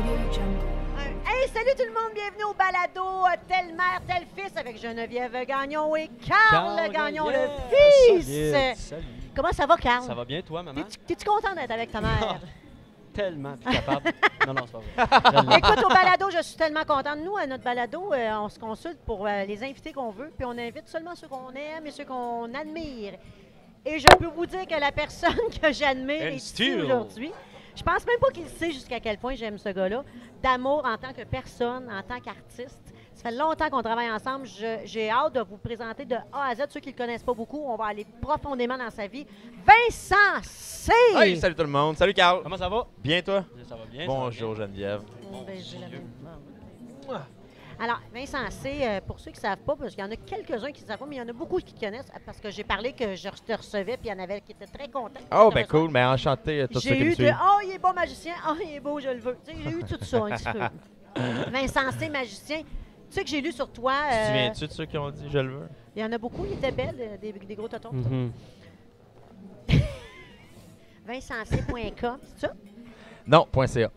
Hey, salut tout le monde, bienvenue au balado Telle mère, tel fils avec Geneviève Gagnon et Carl Gagnon, le fils. Salut. Comment ça va, Carl? Ça va bien, toi, maman? T'es-tu content d'être avec ta mère? Tellement plus capable. Non, c'est pas vrai. Écoute, au balado, je suis tellement contente. Nous, à notre balado, on se consulte pour les invités qu'on veut, puis on invite seulement ceux qu'on aime et ceux qu'on admire. Et je peux vous dire que la personne que j'admire est ici aujourd'hui. Je pense même pas qu'il sait jusqu'à quel point j'aime ce gars-là. D'amour en tant que personne, en tant qu'artiste. Ça fait longtemps qu'on travaille ensemble. J'ai hâte de vous présenter de A à Z. Ceux qui ne le connaissent pas beaucoup, on va aller profondément dans sa vie. Vincent C. Hey, salut tout le monde. Salut Carl. Comment ça va? Bien toi? Ça va bien. Bonjour Geneviève. Alors, Vincent C, pour ceux qui ne savent pas, parce qu'il y en a quelques-uns qui ne savent pas, mais il y en a beaucoup qui te connaissent, parce que j'ai parlé que je te recevais, puis il y en avait qui étaient très contents. Oh, ben cool. Ben enchanté tous ceux J'ai qui me eu de suivent. « Oh, il est bon magicien. Oh, il est beau, je le veux. » Tu sais, j'ai eu tout ça un petit peu. Vincent C, magicien. Tu sais que j'ai lu sur toi... Tu te souviens-tu de ceux qui ont dit « je le veux » ? Il y en a beaucoup, il était belle, des gros totons. VincentC.com, c'est ça? Non, .ca.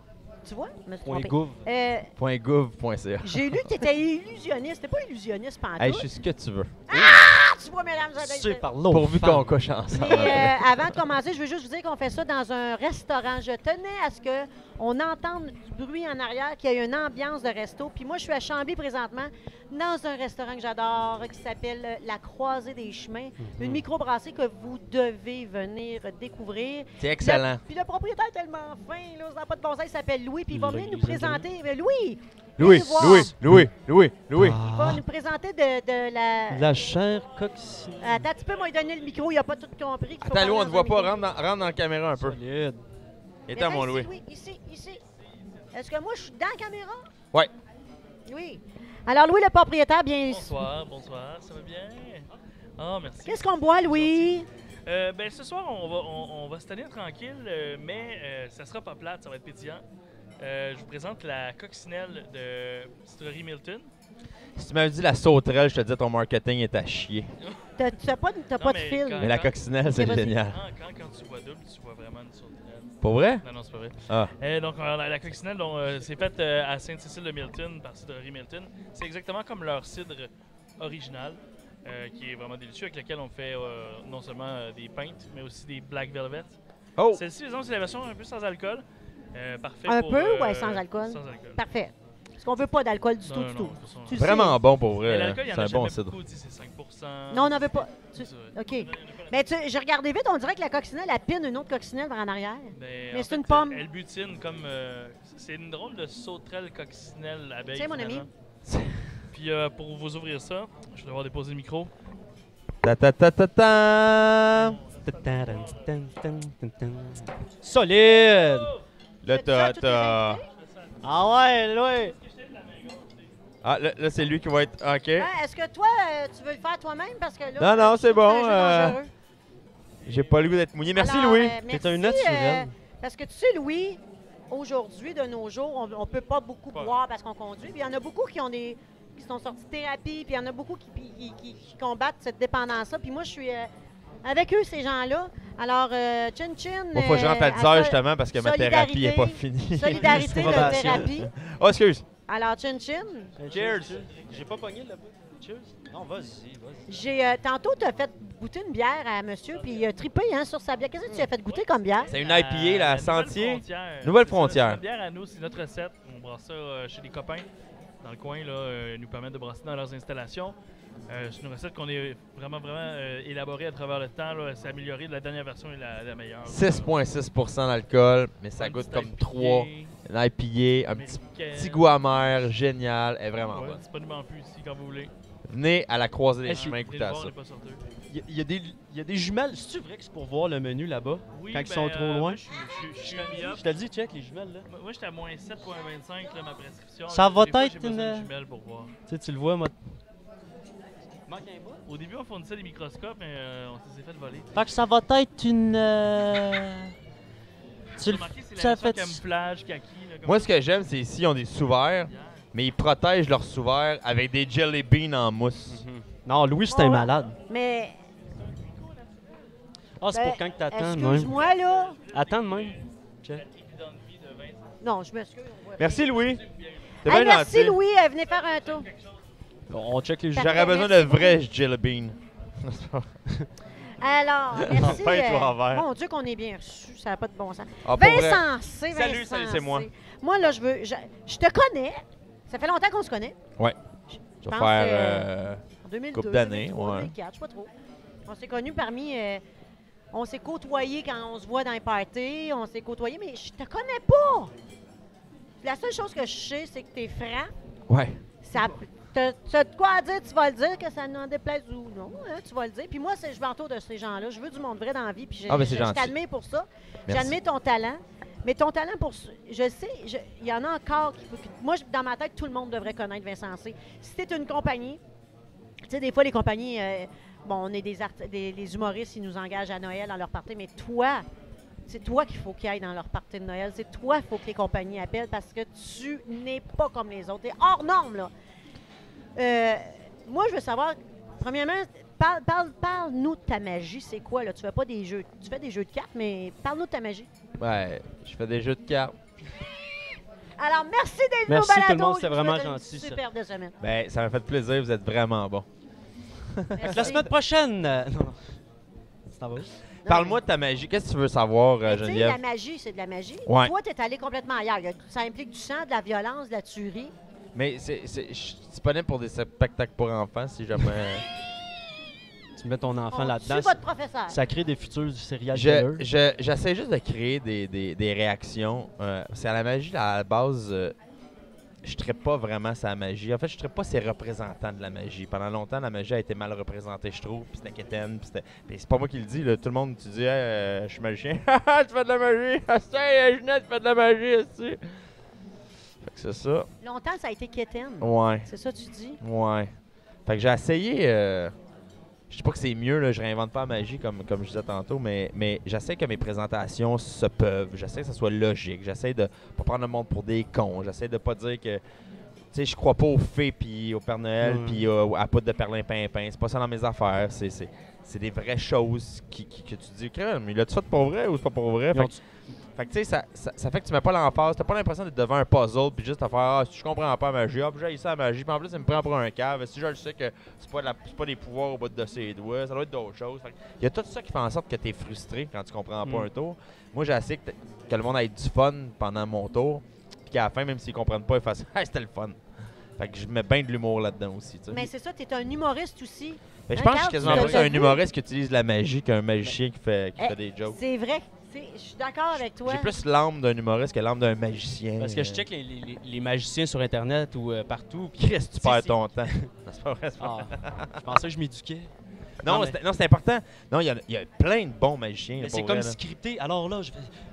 Tu vois? Je me suis Point trompée. gouv. .gouv.ca. J'ai lu que tu étais illusionniste. T'es pas illusionniste, pantoute. Hey, je suis ce que tu veux. Ah, tu vois, mesdames et C'est messieurs. par l'eau. Pourvu qu'on coche ensemble. Mais avant de commencer, je veux juste vous dire qu'on fait ça dans un restaurant. Je tenais à ce qu'on entende du bruit en arrière, qu'il y ait une ambiance de resto. Puis moi, je suis à Chambly présentement, dans un restaurant que j'adore, qui s'appelle La Croisée des Chemins. Une microbrasserie que vous devez venir découvrir. C'est excellent. Puis le propriétaire est tellement fin, là, ça n'a pas de bon sens, il s'appelle Louis, puis il va venir nous présenter. Louis! Louis, viens nous voir. Louis. Il va nous présenter de la... La chair coccinelle. Attends, tu peux me donner le micro, il n'a pas tout compris. qu'il faut Attends, Louis, on parler ne dans un voit pas. micro. Rentre dans la caméra un peu. Solide. Et Mais mon viens Louis. ici. Est-ce que moi, je suis dans la caméra? Ouais. Oui. Alors, Louis, le propriétaire, bien... Bonsoir, ça va bien? Ah, merci. Qu'est-ce qu'on boit, Louis? Ben, ce soir, on va se tenir tranquille, mais ça sera pas plate, ça va être pétillant. Je vous présente la coccinelle de Distillerie Milton. Si tu m'avais dit la sauterelle, je te disais ton marketing est à chier. T'as pas de mais fil. quand- Mais la coccinelle, c'est vas-y. génial. Quand tu vois double, tu vois vraiment une sauterelle. Pour vrai? Non, c'est pas vrai. Ah. Donc, la coccinelle, c'est faite à Sainte-Cécile de Milton par Cidrerie Milton. C'est exactement comme leur cidre original, qui est vraiment délicieux, avec lequel on fait non seulement des pintes, mais aussi des Black Velvet. Oh! Celle-ci, c'est la version un peu sans alcool. Parfait Un pour, peu, ouais, sans alcool. Sans alcool. Parfait. Parce qu'on veut pas d'alcool du Non, tout, non, du non, tout. de toute façon, Tu le sais. Vraiment bon pour Mais vrai. l'alcool, il y en C'est a un bon jamais cidre. beaucoup, tu sais, c'est 5%. Non, on n'en veut pas. C'est ça. OK. Mais j'ai regardé vite, on dirait que la coccinelle, elle pine une autre coccinelle vers en arrière. Mais Mais en c'est une fait, pomme. Elle butine comme... c'est une drôle de sauterelle coccinelle abeille, Tiens, mon ami. finalement. Puis pour vous ouvrir ça, je vais devoir déposer le micro. Ta-ta-ta-ta-ta! Solide! Là, Fais-tu ça à tous tes invités? Ah ouais, Louis! Ah, là c'est lui qui va être... OK. Est-ce que toi, tu veux le faire toi-même? Parce que là, Non, c'est je trouve que bon, c'est un jeu dangereux. J'ai pas le goût d'être mouillé. Merci, Alors, Louis. merci, un naturel. parce que tu sais, Louis, aujourd'hui, de nos jours, on ne peut pas beaucoup boire parce qu'on conduit. Puis il y en a beaucoup qui sont sortis de thérapie, puis il y en a beaucoup qui combattent cette dépendance-là. Puis moi, je suis avec eux, ces gens-là. Alors, chin-chin. Moi, faut que je rentre à 10 heures, justement, parce que ma thérapie n'est pas solidarité. finie. Solidarité de Probation. thérapie. Oh, excuse. Alors, chin-chin. Cheers! J'ai pas pogné là-bas. Cheers! Non, vas-y. Tantôt, tu as fait goûter une bière à monsieur, puis il a trippé sur sa bière. Qu'est-ce que tu as fait goûter comme bière? C'est une IPA, la Sentier. Frontière. Nouvelle C'est ça, Frontière. c'est notre bière à nous, c'est notre recette. On brasse ça chez des copains dans le coin, là, ils nous permettent de brasser dans leurs installations. C'est une recette qu'on est vraiment élaborée à travers le temps. C'est amélioré, la dernière version est la meilleure. 6,6% d'alcool, mais ça Un goûte petit comme IPA, 3. Une IPA, un petit goût amer, génial, elle est vraiment Ouais, bonne. disponible plus ici quand vous voulez. Venez à la croisée des Hey, chemins, Venez écoutez le à voir, ça. on n'est pas sorteux. Il y a des jumelles. C'est-tu vrai que c'est pour voir le menu là-bas? Oui, Quand ils sont trop loin? moi, je suis mis up. Je te le dis, check les jumelles là. Moi, j'étais à moins 7,25 là, ma prescription. Ça va Des fois, être j'ai besoin de une- jumelles pour voir. Tu le vois, moi. Au début, on fournissait des microscopes, mais on s'est fait voler. Fait que ça va être une. Tu le Remarquez, c'est tu la as version fait. camouflage, kaki. Là, comme Moi, ce que j'aime, c'est ici, ils ont des sous-verts, hier. mais ils protègent leurs sous-verts avec des jelly beans en mousse. Non, Louis, c'est un Ouais. malade. Mais, Ah, c'est ben, pour quand que t'attends, de même. excuse-moi, là. Attends de même. Évident de vie de 20 ans. Non, je m'excuse. on voit Merci, rien. Louis. T'es Hey, bien merci, gentil. Louis. Venez faire un tour. On check les jeux. J'aurais besoin de Merci vrais jelly beans. Alors, merci. Peins-toi en vert. Mon Dieu, qu'on est bien reçu. Ça n'a pas de bon sens. Ah, pour vrai. Vincent C. Salut, Vincent c'est moi. C. Moi, là, je te connais. Ça fait longtemps qu'on se connaît. Ouais. Je Je vais pense, faire. En 2002, couple d'années, 2003, ouais. 2004, je sais pas trop. On s'est connus parmi... on s'est côtoyés quand on se voit dans les parties. On s'est côtoyés, mais je te connais pas. La seule chose que je sais, c'est que tu es franc. Ouais. T'as de quoi à dire, tu vas le dire, que ça n'en déplaise ou non, hein, tu vas le dire. Puis moi, je m'entoure de ces gens-là. Je veux du monde vrai dans la vie, puis Ah, ben, c'est je gentil. t'admire pour ça. Merci. J'admire ton talent. Mais ton talent pour... Je sais, il y en a encore qui... Moi, dans ma tête, tout le monde devrait connaître Vincent C. Si t'es une compagnie, tu sais, des fois, les compagnies... bon, on est des humoristes, ils nous engagent à Noël dans leur party, mais toi... C'est toi qu'il faut qu'ils aillent dans leur party de Noël. C'est toi qu'il faut que les compagnies appellent parce que tu n'es pas comme les autres. Tu es hors norme, là. Moi, je veux savoir, premièrement, parle-nous de ta magie. C'est quoi, là? Tu fais pas des jeux... Tu fais des jeux de cartes, mais parle-nous de ta magie. Ouais, je fais des jeux de cartes. Alors, merci d'être venu au Merci tout le balado. monde, c'était Je vous vraiment souhaite une gentil, ça. superbe semaine. Ben, ça m'a fait plaisir, vous êtes vraiment bon. Merci. La semaine prochaine. Non. Tu t'en vas où? Non, Parle-moi de ta magie. Qu'est-ce que tu veux savoir, mais tu sais, Geneviève? la magie, c'est de la magie. Ouais. Toi, tu es allé complètement ailleurs. Ça implique du sang, de la violence, de la tuerie. Mais je suis disponible pour des spectacles pour enfants si jamais. Tu mets ton enfant On là-dedans. tue votre professeur. Ça crée des futurs du serial killer. J'essaie juste de créer des réactions. C'est à la magie, à la base, je ne traite pas vraiment sa magie. En fait, je ne traite pas ses représentants de la magie. Pendant longtemps, la magie a été mal représentée, je trouve. Puis c'était quétaine. Puis c'est pas moi qui le dis. Là. Tout le monde, tu dis, hey, je suis magicien. Tu fais de la magie. Hey, Ginette, tu fais de la magie aussi. Fait que c'est ça. Longtemps, ça a été quétaine. Ouais. C'est ça que tu dis? Ouais. Fait que j'ai essayé. Je dis pas que c'est mieux, là, je réinvente pas la magie comme je disais tantôt, mais j'essaie que mes présentations se peuvent. J'essaie que ça soit logique. J'essaie de pas prendre le monde pour des cons. J'essaie de pas dire que. Tu sais, je crois pas aux fées puis au Père Noël puis à la poudre de perlimpinpin. C'est pas ça dans mes affaires. C'est des vraies choses que tu dis, crème, il a-tu fait pour vrai ou c'est pas pour vrai? Fait que tu sais, ça fait que tu mets pas l'emphase. T'as pas l'impression d'être devant un puzzle puis juste à faire ah, si je comprends pas la magie, puis j'ai ça la magie. Puis en plus, il me prend pour un cave. Si je le sais que c'est pas des pouvoirs au bout de ses doigts, ça doit être d'autres choses. Fait que il y a tout ça qui fait en sorte que t'es frustré quand tu comprends pas un tour. Moi, j'ai essayé que le monde ait du fun pendant mon tour. Puis qu'à la fin, même s'ils comprennent pas, ils fassent hey, c'était le fun. Fait que je mets bien de l'humour là-dedans aussi. T'sais. Mais c'est ça, tu es un humoriste aussi. Mais je Hein, pense que je suis Carl, quasiment tu plus l'as un vu? humoriste qui utilise la magie qu'un magicien qui fait des jokes. C'est vrai. Je suis d'accord avec toi. J'ai plus l'âme d'un humoriste que l'âme d'un magicien. Parce que je check les magiciens sur Internet ou partout. Puis Chris, tu perds ton temps. Non, c'est pas vrai, c'est pas vrai. je pensais que je m'éduquais. Non, c'est important. Non, il y a plein de bons magiciens. Mais pour c'est comme vrai, là. scripté. Alors là,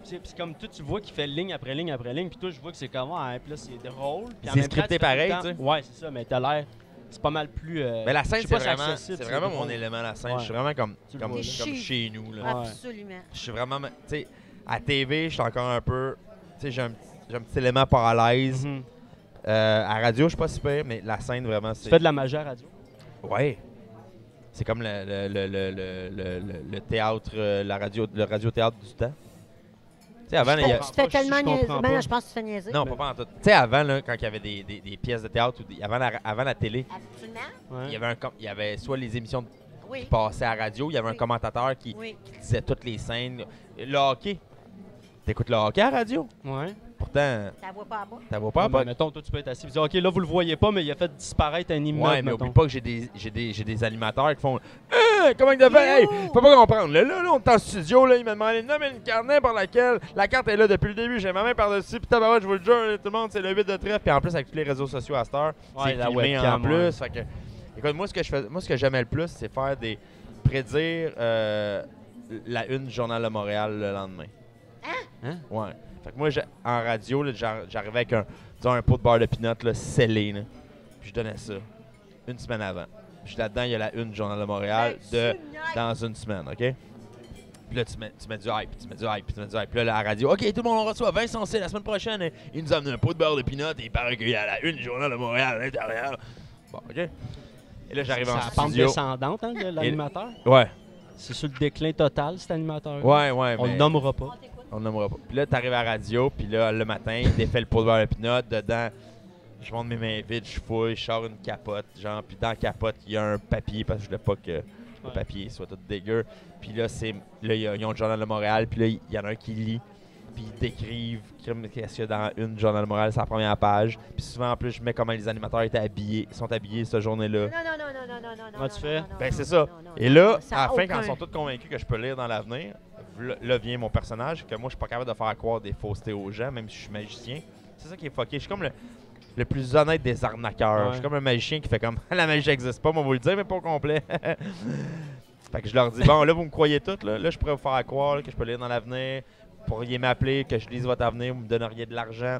c'est comme toi, tu vois qu'il fait ligne après ligne après ligne. Puis toi, je vois que c'est comme, puis là, c'est drôle. Puis en C'est même temps, scripté tu fais tout le pareil, temps- tu sais. Ouais, c'est ça, mais t'as l'air. C'est pas mal plus. Mais la scène, je sais c'est pas, vraiment, accessible, c'est c'est vraiment drôle. mon élément, la scène. Ouais. Je suis vraiment comme Tu le vois, là. chez nous. Là. Ouais. Absolument. Je suis vraiment. Tu sais, à TV, je suis encore un peu. Tu sais, j'ai un petit élément parallèle. Mhm. À radio, je suis pas super, mais la scène, vraiment, Tu c'est. fais de la magie à radio? Ouais. C'est comme le théâtre, le radio-théâtre du temps. Tu sais, avant, il y a. Tu te fais tellement je comprends niaiser. pas. Ben, je pense que tu te fais niaiser. Non, pas en tout. Tu sais, avant, là, quand il y avait des pièces de théâtre, ou avant la télé, Absolument. Ouais. il y avait soit les émissions Oui. qui passaient à la radio, il y avait un Oui. commentateur qui Oui. disait toutes les scènes. Le hockey. T'écoutes le hockey à la radio? Ouais. Pourtant, Ça voit pas à bas. ça vaut pas à Ben, bas. mettons, toi, tu peux être assis et dire, OK, là, vous le voyez pas, mais il a fait disparaître un immeuble. Ouais, mais mettons. oublie pas que j'ai des animateurs qui font comment il fait? Hey, faut pas comprendre. Là, on est en studio, là, il m'a demandé de nommer une carte par laquelle la carte est là depuis le début. J'ai ma main par-dessus, puis tabarouette, je vous le jure, tout le monde, c'est le 8 de trèfle. Puis en plus, avec tous les réseaux sociaux à cette heure, Ouais, c'est la filmé en webcam, plus. ouais. Fait que, écoute, moi, ce que j'aimais le plus, c'est faire prédire la une du Journal de Montréal le lendemain. Hein? Ouais. Fait que moi, en radio, là, j'arrivais avec un pot de beurre de pinot là, scellé. Là, puis je donnais ça une semaine avant. Puis là-dedans, il y a la une du Journal de Montréal dans une semaine, OK? Puis là, tu mets du hype, puis tu mets du hype, puis tu mets du hype. Puis là, à la radio, OK, tout le monde, on reçoit Vincent C la semaine prochaine. Il nous a amené un pot de beurre de pinot et il paraît qu'il y a la une du Journal de Montréal à l'intérieur. Bon, OK? Et là, j'arrive en C'est la pente studio. descendante, hein, de l'animateur. Ouais, C'est sur le déclin total, cet animateur. ouais, On mais le nommera pas. On t'écoute. On ne nommera pas. Puis là, t'arrives à la radio, puis là, le matin, il défait le pot de beurre à pinot. Dedans, je monte mes mains vides, je fouille, je sors une capote, genre, puis dans la capote, il y a un papier, parce que je voulais pas que le papier soit tout dégueu. Puis là, ils ont le Journal de Montréal, puis là, il y en a un qui lit, puis ils décrivent qu'est-ce qu'il y a dans une Journal de Montréal, c'est la première page. Puis souvent, en plus, je mets comment les animateurs sont habillés cette journée-là. Non. Comment tu fais? Ben, c'est ça. Et là, Ça à a la fin, aucun- quand ils sont tous convaincus que je peux lire dans l'avenir, là vient mon personnage, que moi, je suis pas capable de faire croire des faussetés aux gens, même si je suis magicien. C'est ça qui est fucké. Je suis comme le plus honnête des arnaqueurs. Je suis comme un magicien qui fait comme la magie n'existe pas, moi, vous le dire, mais pas au complet. Fait que je leur dis, bon, là, vous me croyez toutes, là je pourrais vous faire croire là, que je peux lire dans l'avenir, vous pourriez m'appeler, que je lise votre avenir, vous me donneriez de l'argent.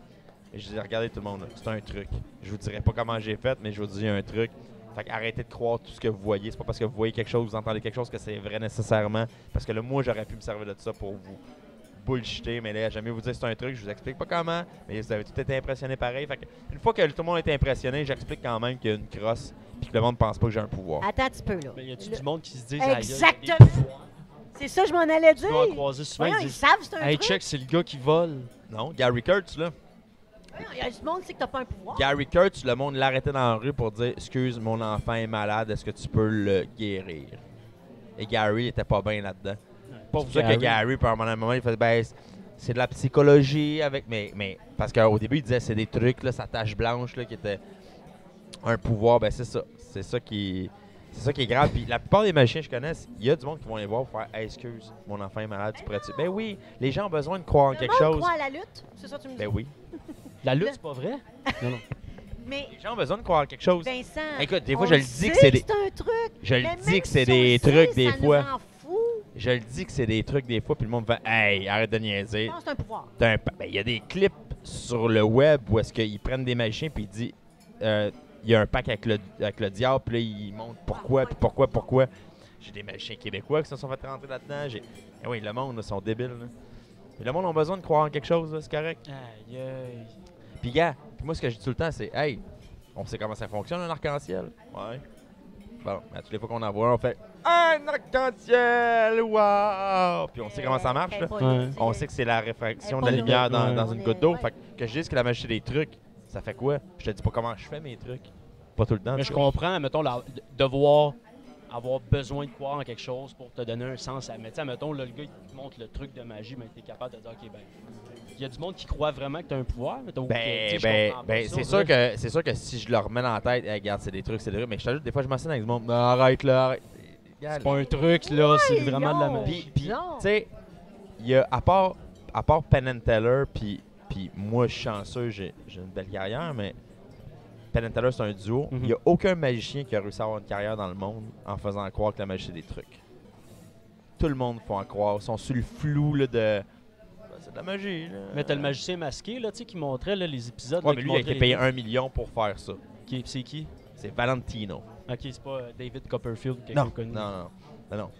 Et je dis, regardez tout le monde, là, c'est un truc. Je vous dirai pas comment j'ai fait, mais je vous dis un truc. Fait que arrêtez de croire tout ce que vous voyez. C'est pas parce que vous voyez quelque chose, vous entendez quelque chose que c'est vrai nécessairement. Parce que là, moi, j'aurais pu me servir de ça pour vous bullshiter, mais là, jamais vous dire c'est un truc, je vous explique pas comment, mais vous avez tout été impressionné pareil. Fait que, une fois que tout le monde est impressionné, j'explique quand même qu'il y a une crosse puis que le monde pense pas que j'ai un pouvoir. Attends un petit peu, là. Mais y a-tu Le- du monde qui se dit Exactement. C'est ça, je m'en allais dire. Tu dois en croiser souvent, Voyons, ils ils disent savent c'est un hey, truc. check, c'est le gars qui vole. Non, Gary Kurtz, là. Voyons, il y a du monde qui sait que t'as pas un pouvoir. Gary Kurtz, le monde l'arrêtait dans la rue pour dire « Excuse, mon enfant est malade, est-ce que tu peux le guérir? » Et Gary était pas bien là-dedans. C'est pour ça que Gary, par un moment, il faisait ben, c'est de la psychologie avec. Mais parce qu'au début, il disait c'est des trucs, là, sa tache blanche là, qui était un pouvoir. Ben c'est ça. C'est ça qui est grave. Puis la plupart des magiciens que je connais, il y a du monde qui vont les voir pour faire hey, excuse, mon enfant est malade, tu pourrais-tu. Ben oui, les gens ont besoin de croire en quelque Le monde chose. croit à la lutte, c'est ça que tu me dis. Ben oui. La lutte, c'est pas vrai? Non. Mais Les gens ont besoin de croire en quelque chose. Vincent, Écoute, des fois, on je le dis que c'est des. un truc. Je le Mais dis même que c'est si on des le trucs sait, des ça fois. nous rend fous. Je le dis que c'est des trucs des fois, puis le monde fait hey, arrête de niaiser. Je pense que c'est un pouvoir. Ben, il y a des clips sur le web où est-ce qu'ils prennent des magiciens puis ils disent il y a un pack avec le diable, puis là, ils montrent pourquoi, puis pourquoi. J'ai des magiciens québécois qui se sont fait rentrer là-dedans. Eh oui, le monde, là, sont débiles. Là. Puis le monde a besoin de croire en quelque chose, là, c'est correct. Aïe, aïe. Puis gars, puis moi, ce que je dis tout le temps, c'est hey, on sait comment ça fonctionne un arc-en-ciel. Ouais. Bon, à toutes les fois qu'on en voit un, on fait un arc-en-ciel, wow! Puis on sait comment ça marche, là. On sait que c'est la réfraction de la lumière dans une goutte d'eau. Fait que je dis que la magie, c'est des trucs. Ça fait quoi? Je te dis pas comment je fais mes trucs. Pas tout le temps. Mais je comprends, mettons, devoir avoir besoin de croire en quelque chose pour te donner un sens à. Mais tu sais, mettons, là, le gars, il te montre le truc de magie, mais t'es capable de dire, OK, ben, il y a du monde qui croit vraiment que t'as un pouvoir, mais t'as c'est sûr que si je leur remets dans la tête, hey, regarde, c'est des trucs, mais je t'ajoute, des fois, je m'assieds avec du monde, arrête là, arrête. C'est pas un truc, là, c'est vraiment de la magie. Puis tu sais, il y a, à part Penn and Teller, puis moi, je suis chanceux, j'ai une belle carrière, mais Penn and Teller, c'est un duo. Il n'y a aucun magicien qui a réussi à avoir une carrière dans le monde en faisant croire que la magie, c'est des trucs. Tout le monde faut en croire. Ils sont sur le flou là, de... C'est de la magie. Là. Mais t'as le magicien masqué, là, tu sais, qui montrait là, les épisodes. Ouais, là, mais qui lui, il a montraient été payé les- 1 million pour faire ça. C'est qui? C'est Valentino. Ok, c'est pas David Copperfield, quelqu'un Non, connu. non. Ah non.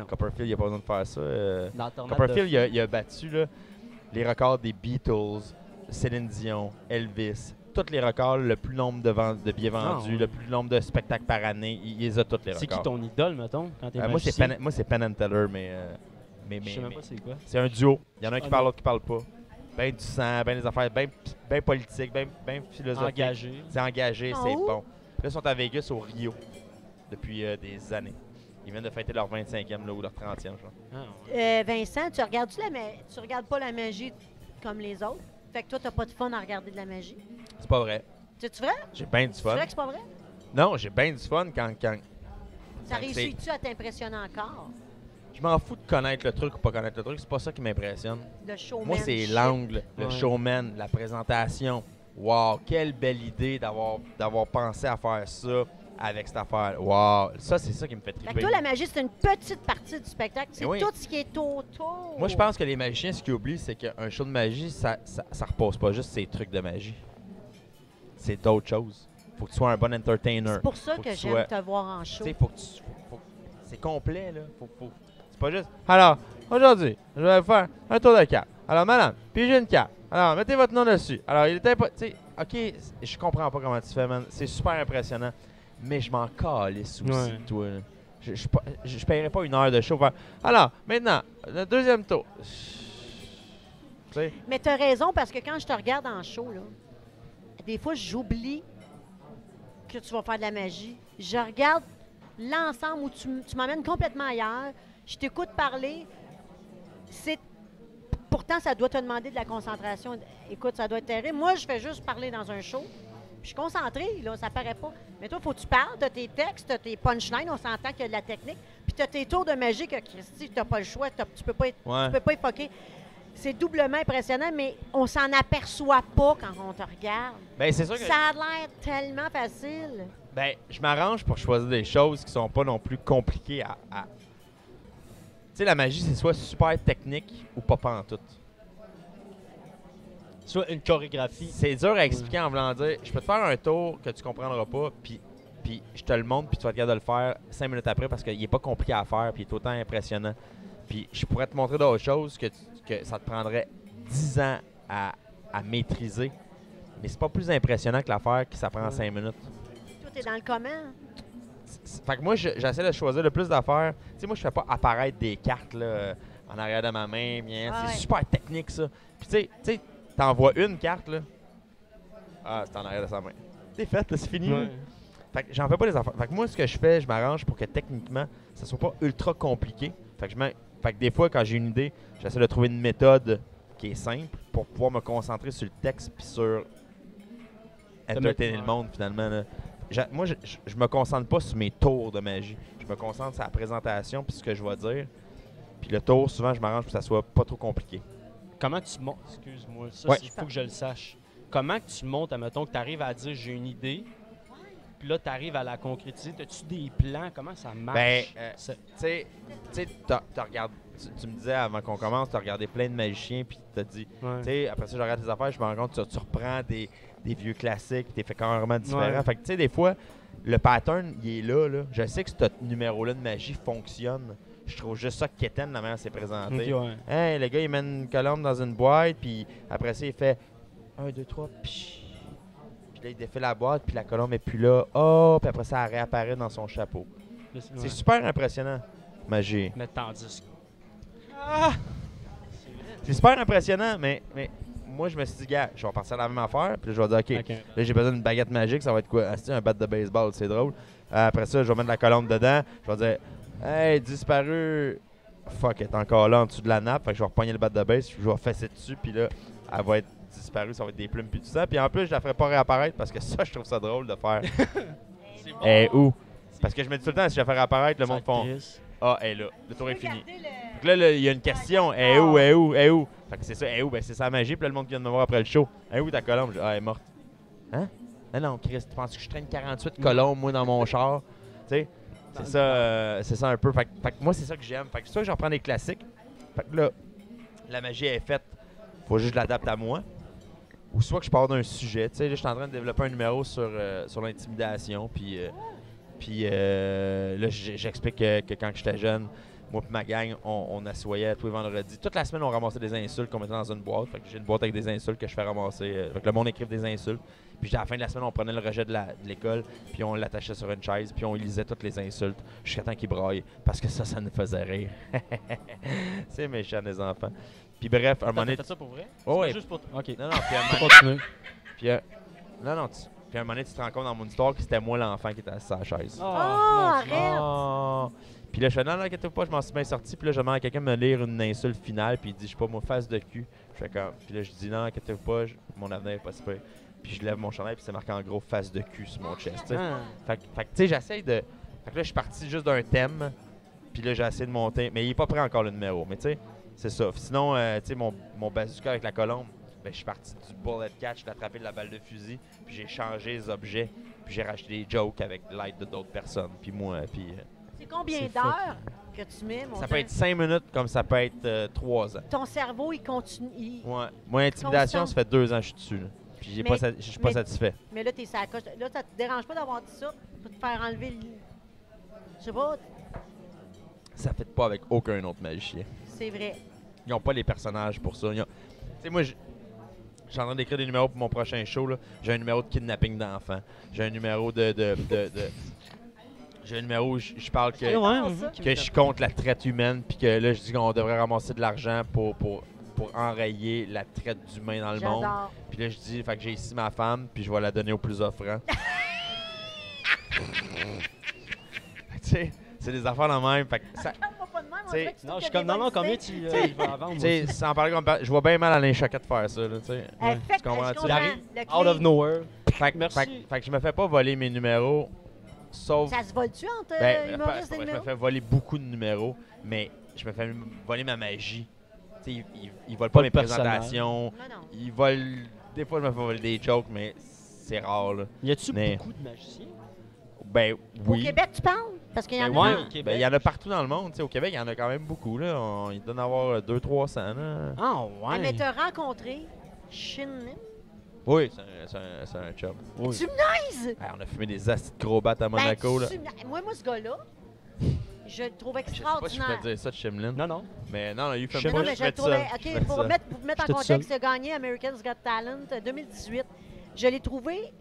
Copperfield, il a pas besoin de faire ça. Dans Tornade Copperfield, de- il a battu là, les records des Beatles, Céline Dion, Elvis. Tous les records, le plus nombre de billets vendus, ouais. le plus nombre de spectacles par année. Il les a tous les C'est records. qui ton idole, mettons, quand t'es Moi, c'est magicien? Penn and Teller, mais Je sais même pas c'est quoi. c'est un duo. Il y en a un qui Ah, parle, non. l'autre qui parle pas. Ben du sang, ben des affaires, ben politique, ben philosophique. Engagé. C'est engagé, Ah, c'est où? bon. Là, ils sont à Vegas, au Rio, depuis des années. Ils viennent de fêter leur 25e là, ou leur 30e, je crois. Ah, ouais. Vincent, tu regardes pas la magie comme les autres? Fait que toi, t'as pas de fun à regarder de la magie? C'est pas vrai. C'est vrai? J'ai bien du C'est fun. vrai que c'est pas vrai? Non, j'ai bien du fun quand Ça Fait que réussit-tu à t'impressionner encore? je m'en fous de connaître le truc ou pas connaître le truc. C'est pas ça qui m'impressionne. Le showman. Moi, c'est shit. l'angle, le Ouais. showman, la présentation. Wow, quelle belle idée d'avoir pensé à faire ça avec cette affaire. Wow, ça, c'est ça qui me fait Fait triper. que toi, la magie, c'est une petite partie du spectacle. C'est Eh oui. tout ce qui est autour. Moi, je pense que les magiciens, ce qu'ils oublient, c'est qu'un show de magie, ça repose pas juste ces trucs de magie. C'est d'autres choses. Faut que tu sois un bon entertainer. C'est pour ça Faut que tu j'aime sois- te voir en Tu show. sais, c'est complet, là. C'est pas juste. Alors, aujourd'hui, je vais faire un tour de carte. Alors, madame, puis j'ai une carte. Alors, mettez votre nom dessus. Alors, il était pas. Tu sais, OK, je comprends pas comment tu fais, man. C'est super impressionnant. Mais je m'en calisse aussi, Ouais. de toi, là. Je paierais pas une heure de show. Alors, maintenant, le deuxième tour. sais. Mais tu as raison, parce que quand je te regarde en show, là, des fois, j'oublie que tu vas faire de la magie. Je regarde l'ensemble où tu m'emmènes complètement ailleurs. Je t'écoute parler. Pourtant, ça doit te demander de la concentration. Écoute, ça doit être terrible. Moi, je fais juste parler dans un show. Je suis concentrée, là, ça paraît pas. Mais toi, il faut que tu parles, tu as tes textes, tu as tes punchlines, on s'entend qu'il y a de la technique. Puis tu as tes tours de magie que, Christy, tu n'as pas le choix, tu peux pas époquer. C'est doublement impressionnant, mais on s'en aperçoit pas quand on te regarde. Ben, c'est sûr que. Ça a l'air tellement facile. Ben, je m'arrange pour choisir des choses qui sont pas non plus compliquées à... Tu sais, la magie, c'est soit super technique ou pas pantoute. Soit une chorégraphie. C'est dur à expliquer en voulant dire, je peux te faire un tour que tu comprendras pas, puis je te le montre, puis tu vas être capable de le faire 5 minutes après parce qu'il est pas compliqué à faire, puis il est autant impressionnant. Puis je pourrais te montrer d'autres choses que ça te prendrait 10 ans à maîtriser, mais c'est pas plus impressionnant que l'affaire qui ça prend 5 minutes. Toi, t'es dans le comment? Fait que moi, j'essaie de choisir le plus d'affaires. Tu sais, moi, je fais pas apparaître des cartes là, en arrière de ma main. Bien, c'est super technique, ça. Puis tu sais, t'envoies une carte, là. Ah, c'est en arrière de sa main. C'est fait, là, c'est fini. Ouais. Fait que j'en fais pas les affaires. Fait que moi, ce que je fais, je m'arrange pour que techniquement, ça soit pas ultra compliqué. Fait que des fois, quand j'ai une idée, j'essaie de trouver une méthode qui est simple pour pouvoir me concentrer sur le texte puis sur entertainer le monde, finalement, là. Moi, je me concentre pas sur mes tours de magie. Je me concentre sur la présentation puis ce que je vais dire. Puis le tour, souvent, je m'arrange pour que ça soit pas trop compliqué. Comment tu montes? Excuse-moi, ça, Ouais. il faut que je le sache. Comment que tu montes, admettons, que tu arrives à dire j'ai une idée, puis là, tu arrives à la concrétiser. As-tu des plans? Comment ça marche? Ben, tu sais, tu me disais avant qu'on commence, tu as regardé plein de magiciens, puis tu t'as dit, Ouais. tu sais, après ça, je regarde tes affaires, je me rends compte que tu reprends des vieux classiques, puis tu fait carrément différent. Ouais. Fait que, tu sais, des fois, le pattern, il est là. Je sais que ce numéro-là de magie fonctionne. Je trouve juste ça quétaine la manière c'est présenté. Ok, ouais. Hey, le gars, il met une colombe dans une boîte, puis après ça, il fait 1, 2, 3, puis là, il défait la boîte, puis la colombe est plus là. Oh, puis après ça, elle réapparaît dans son chapeau. Ouais. C'est super impressionnant, magie. Mais tandis que. C'est super impressionnant, mais moi, je me suis dit, gars, je vais partir à la même affaire, puis là, je vais dire, OK, là, j'ai besoin d'une baguette magique, ça va être quoi? Ah, c'est un bat de baseball, c'est drôle. Après ça, je vais mettre la colombe dedans, je vais dire, hey, disparu. Fuck, elle est encore là en dessous de la nappe, fait que je vais repogner le bat de base, je vais fesser dessus, puis là, elle va être disparue, ça va être des plumes, puis tout ça. Puis en plus, je la ferai pas réapparaître parce que ça, je trouve ça drôle de faire. C'est bon. Et où? Parce que je me dis tout le temps, si je la fais réapparaître, le monde font. Chris. Ah, elle est là. Le tour est fini. Fait que là, il y a une question. Elle est où? Elle est où? Elle est où? Fait que c'est ça. Elle est où? Ben, c'est sa magie. Puis là, le monde qui vient de me voir après le show. Elle est où ta colombe? Je dis, ah, elle est morte. Hein? Non, Chris, tu penses que je traîne 48 colombes, moi, dans mon char? Tu sais? C'est ça un peu. Fait que moi, c'est ça que j'aime. Fait que soit je reprends des classiques. Fait que là, la magie est faite. Faut juste que je l'adapte à moi. Ou soit que je pars d'un sujet. Tu sais, là, je suis en train de développer un numéro sur l'intimidation. Puis là, j'explique que quand j'étais jeune, moi et ma gang, on assoyait tous les vendredis. Toute la semaine, on ramassait des insultes qu'on mettait dans une boîte. Fait que j'ai une boîte avec des insultes que je fais ramasser. Fait que le monde écrive des insultes. Puis à la fin de la semaine, on prenait le rejet de l'école, puis on l'attachait sur une chaise, puis on lisait toutes les insultes jusqu'à temps qu'ils braillent. Parce que ça nous faisait rire. C'est méchant, les enfants. Puis bref, un moment donné... T'as fait ça pour vrai? Oh, ouais. Juste pour. Ok. Non, puis un moment Faut donné... continuer. Puis, puis un moment donné, tu te rends compte dans mon histoire que c'était moi l'enfant qui était assis sur la chaise. Oh, mon Dieu. arrête! Oh. Puis là, je fais non, inquiète-toi pas, je m'en suis bien sorti. Puis là, je demande à quelqu'un de me lire une insulte finale. Puis il dit, je sais pas, moi, face de cul. Je fais comme. Puis là, je dis, non, inquiète-toi pas, mon avenir est pas si pire. Puis je lève mon chandail, puis c'est marqué en gros face de cul sur mon chest. T'sais. Ah. Fait que, tu sais, j'essaye de. Fait que là, je suis parti juste d'un thème. Puis là, j'ai essayé de monter. Mais il est pas prêt encore le numéro. Mais tu sais, c'est ça. Sinon, tu sais, mon bazooka avec la colombe, ben, je suis parti du bullet catch, j'ai attrapé de la balle de fusil. Puis j'ai changé les objets. Puis j'ai racheté des jokes avec l'aide de d'autres personnes. Puis moi, puis. C'est combien C'est d'heures que tu mets, mon Ça peut Dieu? être 5 minutes comme ça peut être 3 ans. Ton cerveau, il continue. Ouais. Moi, intimidation, Constant. ça fait 2 ans que je suis dessus. Là. Puis je suis pas mais- satisfait. Mais là, t'es sacoche. Là, ça te dérange pas d'avoir dit ça pour te faire enlever le. Je sais pas, Ça fait pas avec aucun autre magicien. c'est vrai. Ils n'ont pas les personnages pour ça. Tu sais, moi, je suis en train d'écrire des numéros pour mon prochain show. Là. J'ai un numéro de kidnapping d'enfants. J'ai un numéro J'ai un numéro où je parle que, Ouais, ça. que je suis contre la traite humaine. Puis que là, je dis qu'on devrait ramasser de l'argent pour pour enrayer la traite d'humain dans le monde. J'adore. Puis là, je dis, fait que j'ai ici ma femme, puis je vais la donner au plus offrant. Tu sais, c'est des affaires de même. Fait que ça, Regarde-moi pas de même, on T'sais, dirait que tu Non, trouves je suis qu'il y a comme, des non, non, bonnes combien idées. tu vas en vendre? tu sais, sans parler comme je vois bien mal Alain Choquette faire ça, là, tu sais. Fait Tu comprends-tu? je comprends. J'arrive Le Out of clé, nowhere. Fait que je me fais pas voler mes numéros, sauf... ça se vole-tu entre Ben, humoristes et je me numéros? fais voler beaucoup de numéros, mais je me fais voler ma magie. Tu sais, ils volent pas Pas mes le personnage. présentations. Non, non. Ils volent... Des fois, je me fais voler des jokes, mais c'est rare, là. Y a-tu Mais- beaucoup de magiciens? Ben, Au oui. Québec, tu parles? Parce qu'il y en Ben, a. ouais, au Québec. ben, il y en a partout dans le monde. Tu sais, au Québec, il y en a quand même beaucoup, là. Il doit en avoir 200-300, là. Ah, Ah, mais ouais. t'as rencontré Shin Lim? Oui, c'est un chum. Oui. Tu me niaises? Hey, on a fumé des astis de gros battes à Monaco, là. Moi, ce gars-là, je le trouve Je sais pas si je peux extraordinaire. dire ça de Chimlin. Non, non. Mais non, il fait Je sais Non, pas. mais Je je le fais trouvais. ça. OK, pour vous mettre en J'étais tout contexte, il a gagné American's Got Talent 2018. Je l'ai trouvé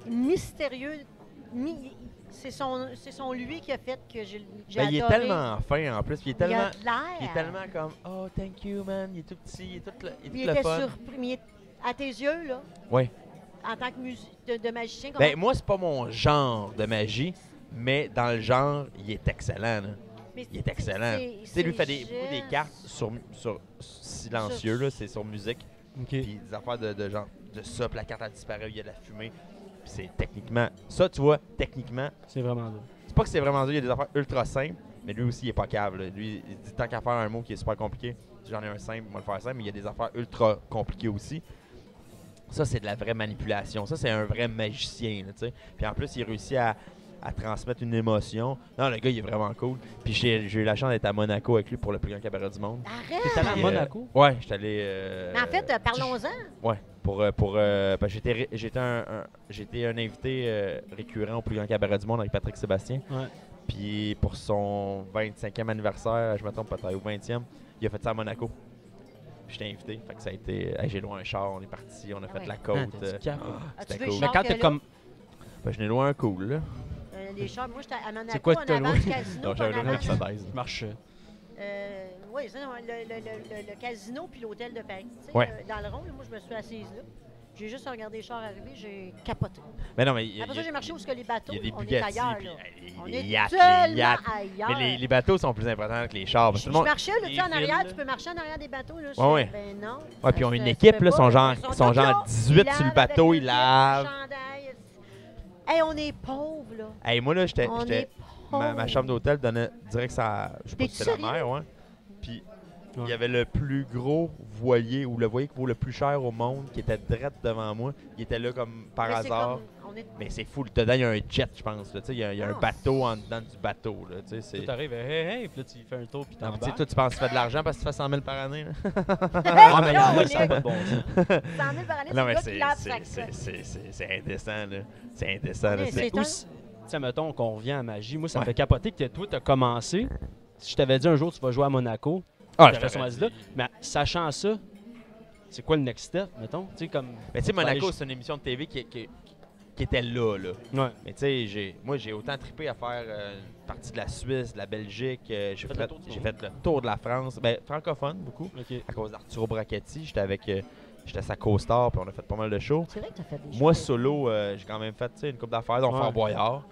mystérieux. C'est son lui qui a fait que j'ai Ben, il est adoré. tellement fin en plus. Puis il est Il a tellement. de l'air. Il est tellement comme oh thank you man, il est tout petit, il est tout Il le était fun. surpris. Mais à tes yeux, là, Oui. en tant que de magicien, comment... Ben moi c'est pas mon genre de magie, mais dans le genre, il est excellent. Là. mais Il est excellent. Tu sais, lui fait beaucoup des cartes sur silencieux là, c'est sur musique, OK. puis des affaires de genre de ça, puis la carte a disparu, il y a de la fumée. Puis c'est techniquement ça tu vois, techniquement, C'est vraiment dur. c'est pas que c'est vraiment dur, il y a des affaires ultra simples, mais lui aussi il est pas câble. Là. Lui il dit tant qu'à faire un mot qui est super compliqué, j'en ai un simple, moi le faire simple, mais il y a des affaires ultra compliquées aussi. Ça, c'est de la vraie manipulation. Ça, c'est un vrai magicien. Là, tu sais. Puis en plus, il réussit à transmettre une émotion. Non, le gars, il est vraiment cool. Puis j'ai eu la chance d'être à Monaco avec lui pour le plus grand cabaret du monde. Arrête! T'es allé à Puis, Monaco? Ouais, j'étais allé. Mais en fait, parlons-en. Ouais, parce que j'étais un invité récurrent au plus grand cabaret du monde avec Patrick Sébastien. Ouais. Puis pour son 25e anniversaire, je me trompe peut-être, ou 20e, il a fait ça à Monaco. J'étais invité, fait que ça a été. Hey, j'ai loué un char, on est parti, on a fait ouais. la côte. Ah, t'as du cap. As-tu C'était vu cool. Mais Char quand que t'es là- comme. Ben, je n'ai loué un cool, là. Les chars, moi, j'étais à Monaco, C'est quoi que en t'as avant loué? du casino. Non, puis j'avais en loué un avant- Mercedes. Marche. Oui, c'est ça, le casino puis l'hôtel de Paris. Tu sais, Ouais. dans le rond, là, moi, je me suis assise là. J'ai juste regardé les chars arriver, j'ai capoté. Mais non, mais il y a, Après ça, j'ai marché où est-ce que les bateaux, il y a des on est Bugatti, ailleurs, puis, là. On les est yachts, tellement les yachts. ailleurs. Mais les bateaux sont plus importants que les chars. Parce que Je tout le monde... marchais, là, tu sais, en les arrière, villes, tu peux marcher en arrière des bateaux, là. Ouais, ouais. Ben non. Ouais, puis ils ont une Ça se équipe, fait là, pas, sont genre, ils sont genre là, 18 ils sur le lavent bateau, avec ils l'équipe, lavent. chandail. Hey, on est pauvres, là. Hey, moi, là, On est pauvres. ma chambre d'hôtel donnait direct ça. Je sais pas T'es-tu si c'était la sérieux? mer, ouais. Puis il Ouais. y avait le plus gros voilier, ou le voilier qui vaut le plus cher au monde, qui était direct devant moi. Il était là comme par Mais c'est hasard. comme- on est- Mais c'est fou. Dedans, il y a un jet, je pense. là. Tu sais, il y a un Ah. bateau en dedans du bateau. Là. Tu sais, c'est... Tu t'arrives, hey, hey, puis là, tu fais un tour, puis Non, mais tu sais, t'embarques. toi, tu penses que tu fais de l'argent parce que tu fais 100 000 par année. Là? Ah, mais il y en a Là, qui ça n'a pas de bon sens. 100 000 par année, Non, mais c'est le gars qui lave sa c'est indécent. Là. C'est indécent. Là. Mais C'est- c'est Mais un- aussi, tu sais, mettons qu'on revient à magie. Moi, ça me Ouais. fait capoter que toi, t'as commencé. Si je t'avais dit un jour, tu vas jouer à Monaco, Ah, t'aurais sûrement dit là. Mais sachant ça, c'est quoi le next step, mettons? Tu sais, comme. Mais tu sais, Monaco, Ouais, c'est une émission de TV qui était là. Ouais. Mais tu sais, moi, j'ai autant trippé à faire une partie de la Suisse, de la Belgique. J'ai fait le tour du j'ai monde. fait le tour de la France. Ben, francophone, beaucoup. OK. À cause d'Arturo Brachetti. J'étais sa co-star, puis on a fait pas mal de shows. C'est vrai que t'as fait des Moi, choses. solo, j'ai quand même fait tu sais, une couple d'affaires, dont Ouais. Fort Boyard.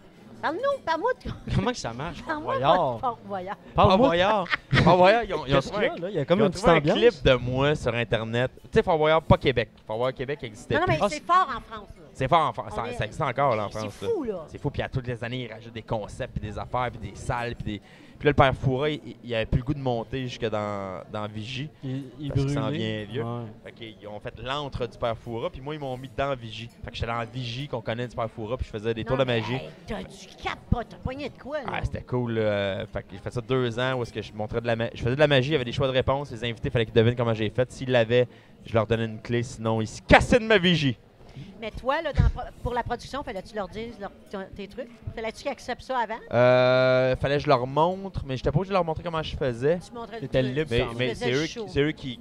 Parle-nous, parle-moi de Comment que ça marche? Parle-moi Voyard. de Fort Boyard. Fort Parle-moi. Boyard. Fort Boyard, ils ont Qu'est-ce trouvé qu'il y a, là? Il y a comme ils ont une petite trouvé un ambiance. clip de moi sur Internet. Tu sais, Fort Boyard, pas Québec. Fort Boyard, Québec existait Non, non, mais plus. c'est fort en France, là. C'est fort en France. On est- Ça existe encore là, en C'est France. là. fou, là. C'est fou. Puis à toutes les années, ils rajoutent des concepts, puis des affaires, puis des salles, puis des... Puis là, le père Foura, il avait plus le goût de monter jusque dans Vigie. Il Parce qu'il s'en brûlait. vient vieux. Ouais. Fait qu'ils ont fait l'antre du père Foura, puis moi, ils m'ont mis dans Vigie. Fait que j'étais dans Vigie, qu'on connaît du père Foura, puis je faisais des tours de Non, mais, magie. hey, t'as du cap, pas, t'as pogné de quoi, là? Ah, c'était cool. Fait que j'ai fait ça 2 ans où est-ce que je montrais de la je faisais de la magie, il y avait des choix de réponse. Les invités, il fallait qu'ils devinent comment j'ai fait. S'ils l'avaient, je leur donnais une clé, sinon ils se cassaient de ma vigie. Mais toi, là, pour la production, fallait-tu leur dire tes trucs? Fallait-tu qu'ils acceptent ça avant? Fallait que je leur montre, mais j'étais pas obligé de leur montrer comment je faisais. Tu montrais le C'était truc. libre, Mais, Tu mais faisais c'est le eux, show. c'est eux qui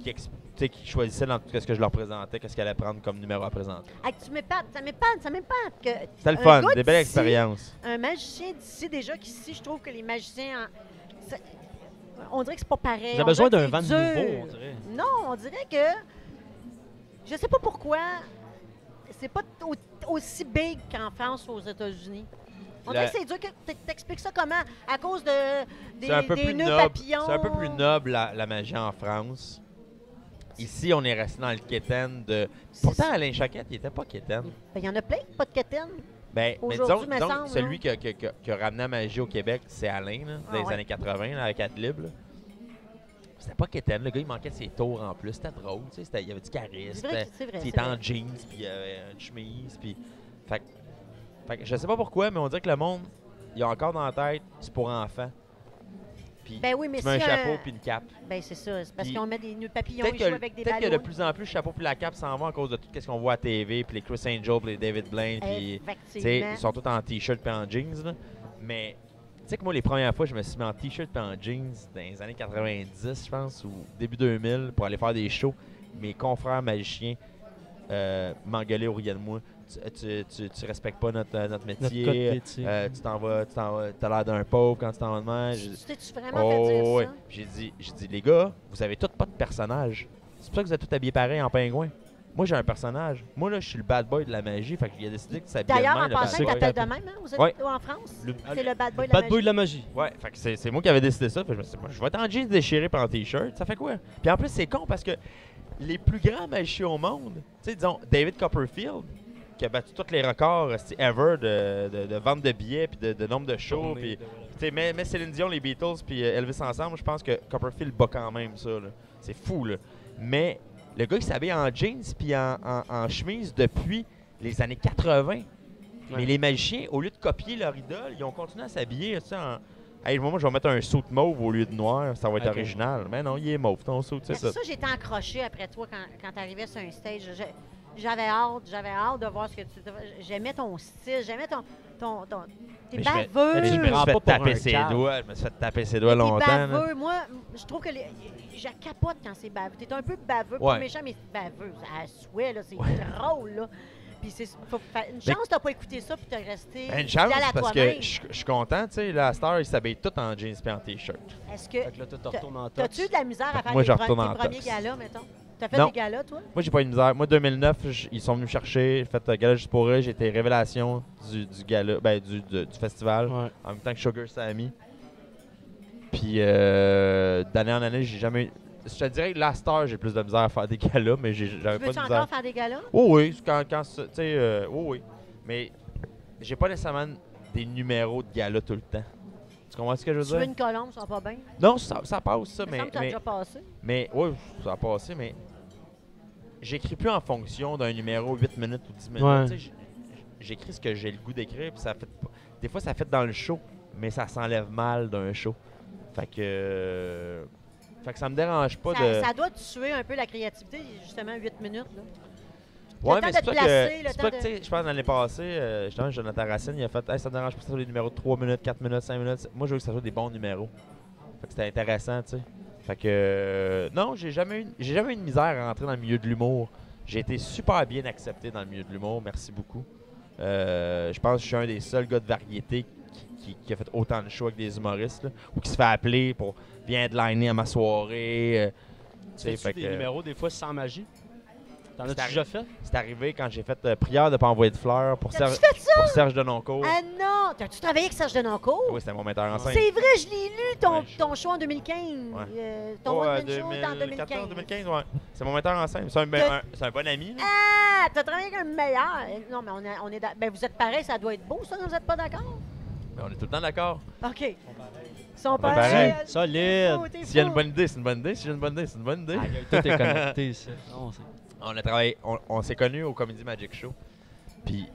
choisissaient dans tout ce que je leur présentais, qu'est-ce qu'ils allaient prendre comme numéro à présenter. Hey, ça m'épate que... C'était le un fun, gars des belles d'ici, expériences. Un magicien d'ici, déjà, qu'ici, je trouve que les magiciens... On dirait que c'est pas pareil. Vous avez On besoin dirait d'un que vent c'est nouveau, dur. on dirait. Non, on dirait que. Je sais pas pourquoi. C'est pas aussi big qu'en France ou aux États-Unis. On dirait que c'est dur. T'expliques ça comment? À cause C'est un peu des plus nœuds noble. papillons. C'est un peu plus noble la magie en France. Ici, on est resté dans le quétaine de. Pourtant, Alain Choquette, il était pas quétaine. Il y en a plein, pas de quétaine. Ben, mais Aujourd'hui, me disons semble, celui qui a ramené la magie au Québec, c'est Alain, là, dans les ouais. années 80, là, avec Adlib. là. C'était pas quétaine. Le gars, il manquait ses tours en plus. C'était drôle. Tu sais, il y avait du charisme. C'est vrai. Il était en jeans, puis il avait une chemise. Puis... Fait que je sais pas pourquoi, mais on dirait que le monde, il a encore dans la tête, c'est pour enfants. Puis Ben oui, mais tu mets un si chapeau puis une cape. Ben c'est ça. C'est parce Puis- qu'on met des nœuds papillons, Peut-être ils que, jouent avec des peut-être que de ballons. plus en plus, le chapeau puis la cape s'en vont à cause de tout ce qu'on voit à TV, puis les Chris Angel, puis les David Blaine, puis tu sais, Effectivement. ils sont tous en t-shirt puis en jeans. Là. Mais tu sais que moi, les premières fois, je me suis mis en t-shirt puis en jeans dans les années 90, je pense, ou début 2000, pour aller faire des shows. Mes confrères magiciens m'engueulaient au riait de moi. Tu respectes pas notre Notre métier. code métier. T'as l'air d'un pauvre quand tu t'en vas de même. Tu t'es-tu vraiment fait dire ouais. ça? J'ai dit, les gars, vous avez tous pas de personnage. C'est pour ça que vous êtes tous habillés pareil en pingouin. Moi, j'ai un personnage. Moi, là, je suis le bad boy de la magie. Fait qu'il a décidé que ça s'habillait de D'ailleurs, même, en le bad passant, il boy. t'appelle de même, hein? Vous êtes Ouais. en France? Le- C'est le bad boy de la Bad magie. boy de la magie. Ouais, fait que c'est moi qui avais décidé ça. Fait que je me suis dit, moi, je vais être en jeans déchiré par un t-shirt. Ça fait quoi? Puis en plus, c'est con parce que les plus grands magiciens au monde, tu sais, disons, David Copperfield, qui a battu tous les records ever de vente de billets puis de nombre de shows. Puis, tu sais, mais Céline Dion, les Beatles puis Elvis ensemble, je pense que Copperfield bat quand même ça. là. C'est fou, là. Mais le gars, il s'habille en jeans puis en chemise depuis les années 80. Mais les magiciens, au lieu de copier leur idole, ils ont continué à s'habiller, tu sais, en... Hey, moi, je vais mettre un saut mauve au lieu de noir, ça va être Ok. original. Mais non, il est mauve, ton saut, c'est Mais ça. ça, j'étais accrochée après toi quand tu arrivais sur un stage. J'avais hâte de voir ce que tu... J'aimais ton style, j'aimais ton... T'es Mais baveux. je me prends suis fait pas pour taper un ses cave. doigts. Je me suis fait taper ses doigts T'es longtemps. là. baveux. Moi, je trouve que je capote quand c'est baveux. T'es un peu baveux, Ouais. pas méchant, mais baveux. À souhait, là, c'est Ouais. drôle, là. Puis une chance t'as pas écouté ça puis t'as resté Ben, une chance, fidèle à parce que toi-même. je suis content, tu sais, la star, il s'habille tout en jeans et en t-shirt. Est-ce Fait que que là, tu te retournes en t'as-tu eu de la misère à faire Moi, je tes retourne en premiers tops. galas, mettons? T'as fait Non. des galas, toi? Moi, j'ai pas eu de misère. Moi, 2009, ils sont venus me chercher. J'ai fait gala juste pour eux. J'ai été révélation du gala, du festival, Ouais. en même temps que Sugar Sammy. Puis, d'année en année, j'ai jamais eu... Je te dirais que la star, j'ai plus de misère à faire des galas, mais j'avais pas Veux-tu de encore misère. faire des galas? Oh oui, quand tu sais, oh oui. Mais j'ai pas nécessairement des numéros de gala tout le temps. Tu comprends ce que je veux Tu veux dire? une colombe, ça va pas bien? Non, ça passe, ça, Il me mais... semble que t'as mais déjà passé. Mais oui, ça a passé, mais j'écris plus en fonction d'un numéro 8 minutes ou 10 minutes. Ouais. Tu sais, j'écris ce que j'ai le goût d'écrire, puis ça fait pas- des fois ça fait dans le show, mais ça s'enlève mal d'un show. Fait que ça me dérange pas de. Ça doit tuer un peu la créativité, justement, 8 minutes. Là. Ouais, le temps mais de c'est te pas placer, que le c'est temps pas que, de- tu sais, je pense l'année passée, justement, Jonathan Racine, il a fait, hey, ça me dérange pas que ça soit des numéros de 3 minutes, 4 minutes, 5 minutes. Moi, je veux que ça soit des bons numéros. Fait que c'était intéressant, tu sais. Fait que non, j'ai jamais eu de misère à rentrer dans le milieu de l'humour. J'ai été super bien accepté dans le milieu de l'humour, merci beaucoup. Je pense que je suis un des seuls gars de variété qui a fait autant de shows avec des humoristes, là, ou qui se fait appeler pour viens headliner à ma soirée. Tu fais fait des que- numéros des fois sans magie? T'en C'est as-tu arri- déjà fait? C'est arrivé quand j'ai fait prière de pas envoyer de fleurs pour, T'as-tu fait ça? pour Serge Denoncourt. Ah non! T'as-tu travaillé avec Serge Denoncourt? Oui, c'était mon metteur en scène. C'est vrai, je l'ai lu, Ouais, ton show en 2015. Ouais. Ton Oh, one-man show est en 2015. 2015, ouais. C'est mon metteur en scène. C'est c'est un bon ami. là. Ah! T'as travaillé avec un meilleur. Non, mais on est ben, vous êtes pareil, ça doit être beau, ça, vous êtes pas d'accord? Mais on est tout le temps d'accord. OK. Ils sont pareil. pareils. Solide. S'il y a une bonne idée, c'est une bonne idée. Si j'ai une bonne idée, c'est une bonne idée. Ah, tout est connecté, ça. Non, c'est- On a travaillé, on s'est connus au Comedy Magic Show. Puis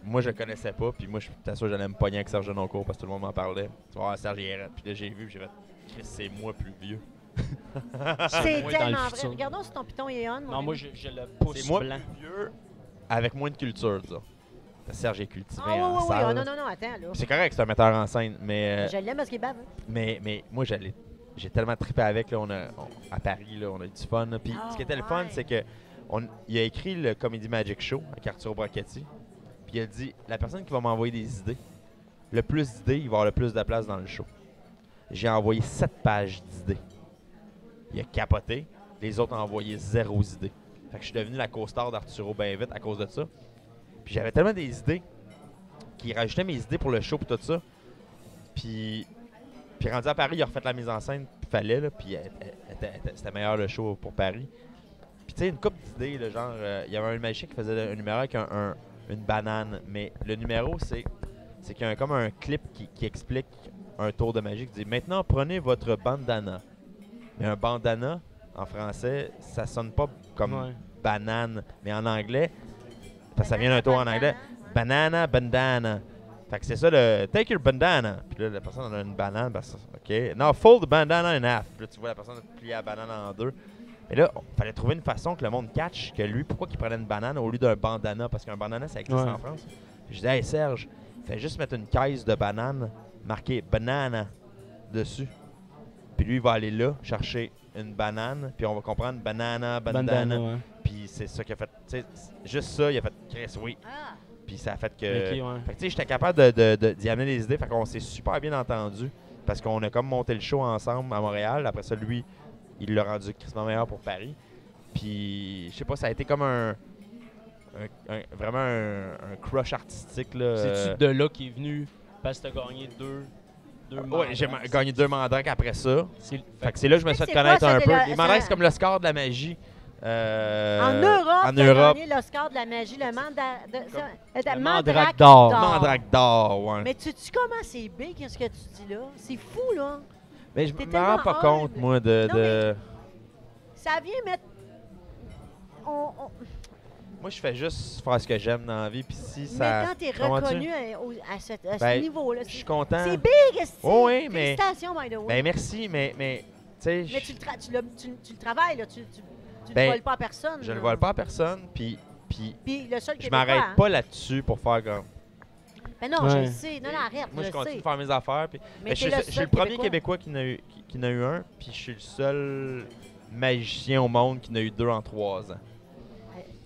moi, je le connaissais pas. Puis moi, je t'assure, j'allais me pogner avec Serge Denoncourt parce que tout le monde m'en parlait. Tu vois, Serge, il est raide. Puis là, j'ai vu, puis j'ai fait, Chris, c'est moi plus vieux. C'est moi dans le tellement vrai. futur. Regardons si ton piton est on. Non, moi, j'ai le pouce C'est moi blanc. plus vieux avec moins de culture, disons. Parce que Serge est cultivé Ah oui, en oui, oui. salle. Ah, non, non, non, attends, là. Puis c'est correct, c'est un metteur en scène. Mais Je l'aime parce qu'il est baveux. Mais moi, j'ai tellement trippé avec. Là, à Paris, là, on a eu du fun. Là. Puis Ah, ce qui était le fun, ouais. c'est que il a écrit le Comedy Magic Show avec Arturo Brachetti. Puis il a dit, la personne qui va m'envoyer des idées, le plus d'idées, il va avoir le plus de place dans le show. j'ai envoyé 7 pages d'idées. Il a capoté. Les autres ont envoyé 0 idées. Fait que je suis devenu la co-star d'Arturo bien vite à cause de ça. Puis j'avais tellement des idées qu'il rajoutait mes idées pour le show et tout ça. Puis rendu à Paris, il a refait la mise en scène, puis fallait, là, puis c'était meilleur le show pour Paris. Puis tu sais, une couple d'idées, là, genre, il y avait un magicien qui faisait un numéro avec une banane, mais le numéro, c'est qu'il y a comme un clip qui explique un tour de magie qui dit « Maintenant, prenez votre bandana ». Mais un bandana, en français, ça sonne pas comme banane, mais en anglais, parce que ça vient d'un tour en anglais, banana, bandana. Fait que c'est ça le take your bandana. Puis là, la personne en a une banane. OK. Now fold the bandana in half. Puis là, tu vois la personne plier la banane en deux. Mais là, il fallait trouver une façon que le monde catch que lui, pourquoi qu'il prenait une banane au lieu d'un bandana. Parce qu'un bandana, ça existe en France. Puis je disais, hey Serge, fais juste mettre une caisse de bananes marquée banana dessus. Puis lui, il va aller là, chercher une banane. Puis on va comprendre banana, bandana. Puis c'est ça qu'il a fait. T'sais, juste ça, il a fait Chris, oui. Puis ça a fait que. Fait que tu sais, j'étais capable d'y amener des idées. Fait qu'on s'est super bien entendu. Parce qu'on a comme monté le show ensemble à Montréal. Après ça, lui, il l'a rendu crissement meilleur pour Paris. Puis, je sais pas, ça a été comme vraiment un crush artistique. C'est-tu de là qui est venu parce que tu as gagné deux mandrakes? Ouais, j'ai gagné 2 mandrakes après ça. Fait que c'est là que je me suis fait connaître un peu. Les mandrakes, c'est comme le score de la magie. En Europe, tu as gagné l'Oscar de la magie, le Mandrake d'or. Mandrake d'or, ouais. Mais tu comment c'est big, ce que tu dis là? C'est fou, là. Mais je me rends pas compte, moi, de... Ça vient mettre... Moi, je fais juste faire ce que j'aime dans la vie, puis si ça... Mais quand tu es reconnu à ce niveau-là, je suis content. C'est big, oh, oui, mais... Félicitations, by the way. Ben merci, mais tu sais... Mais tu le travailles, là. Tu ne ben, le voles pas à personne. Je ne le vole pas à personne, puis le seul je m'arrête pas là-dessus pour faire comme... Mais non, je le sais. Non, arrête, moi, je continue de faire mes affaires. Puis, mais je suis le premier Québécois qui en a eu un, puis je suis le seul magicien au monde qui en a eu 2 en 3 ans.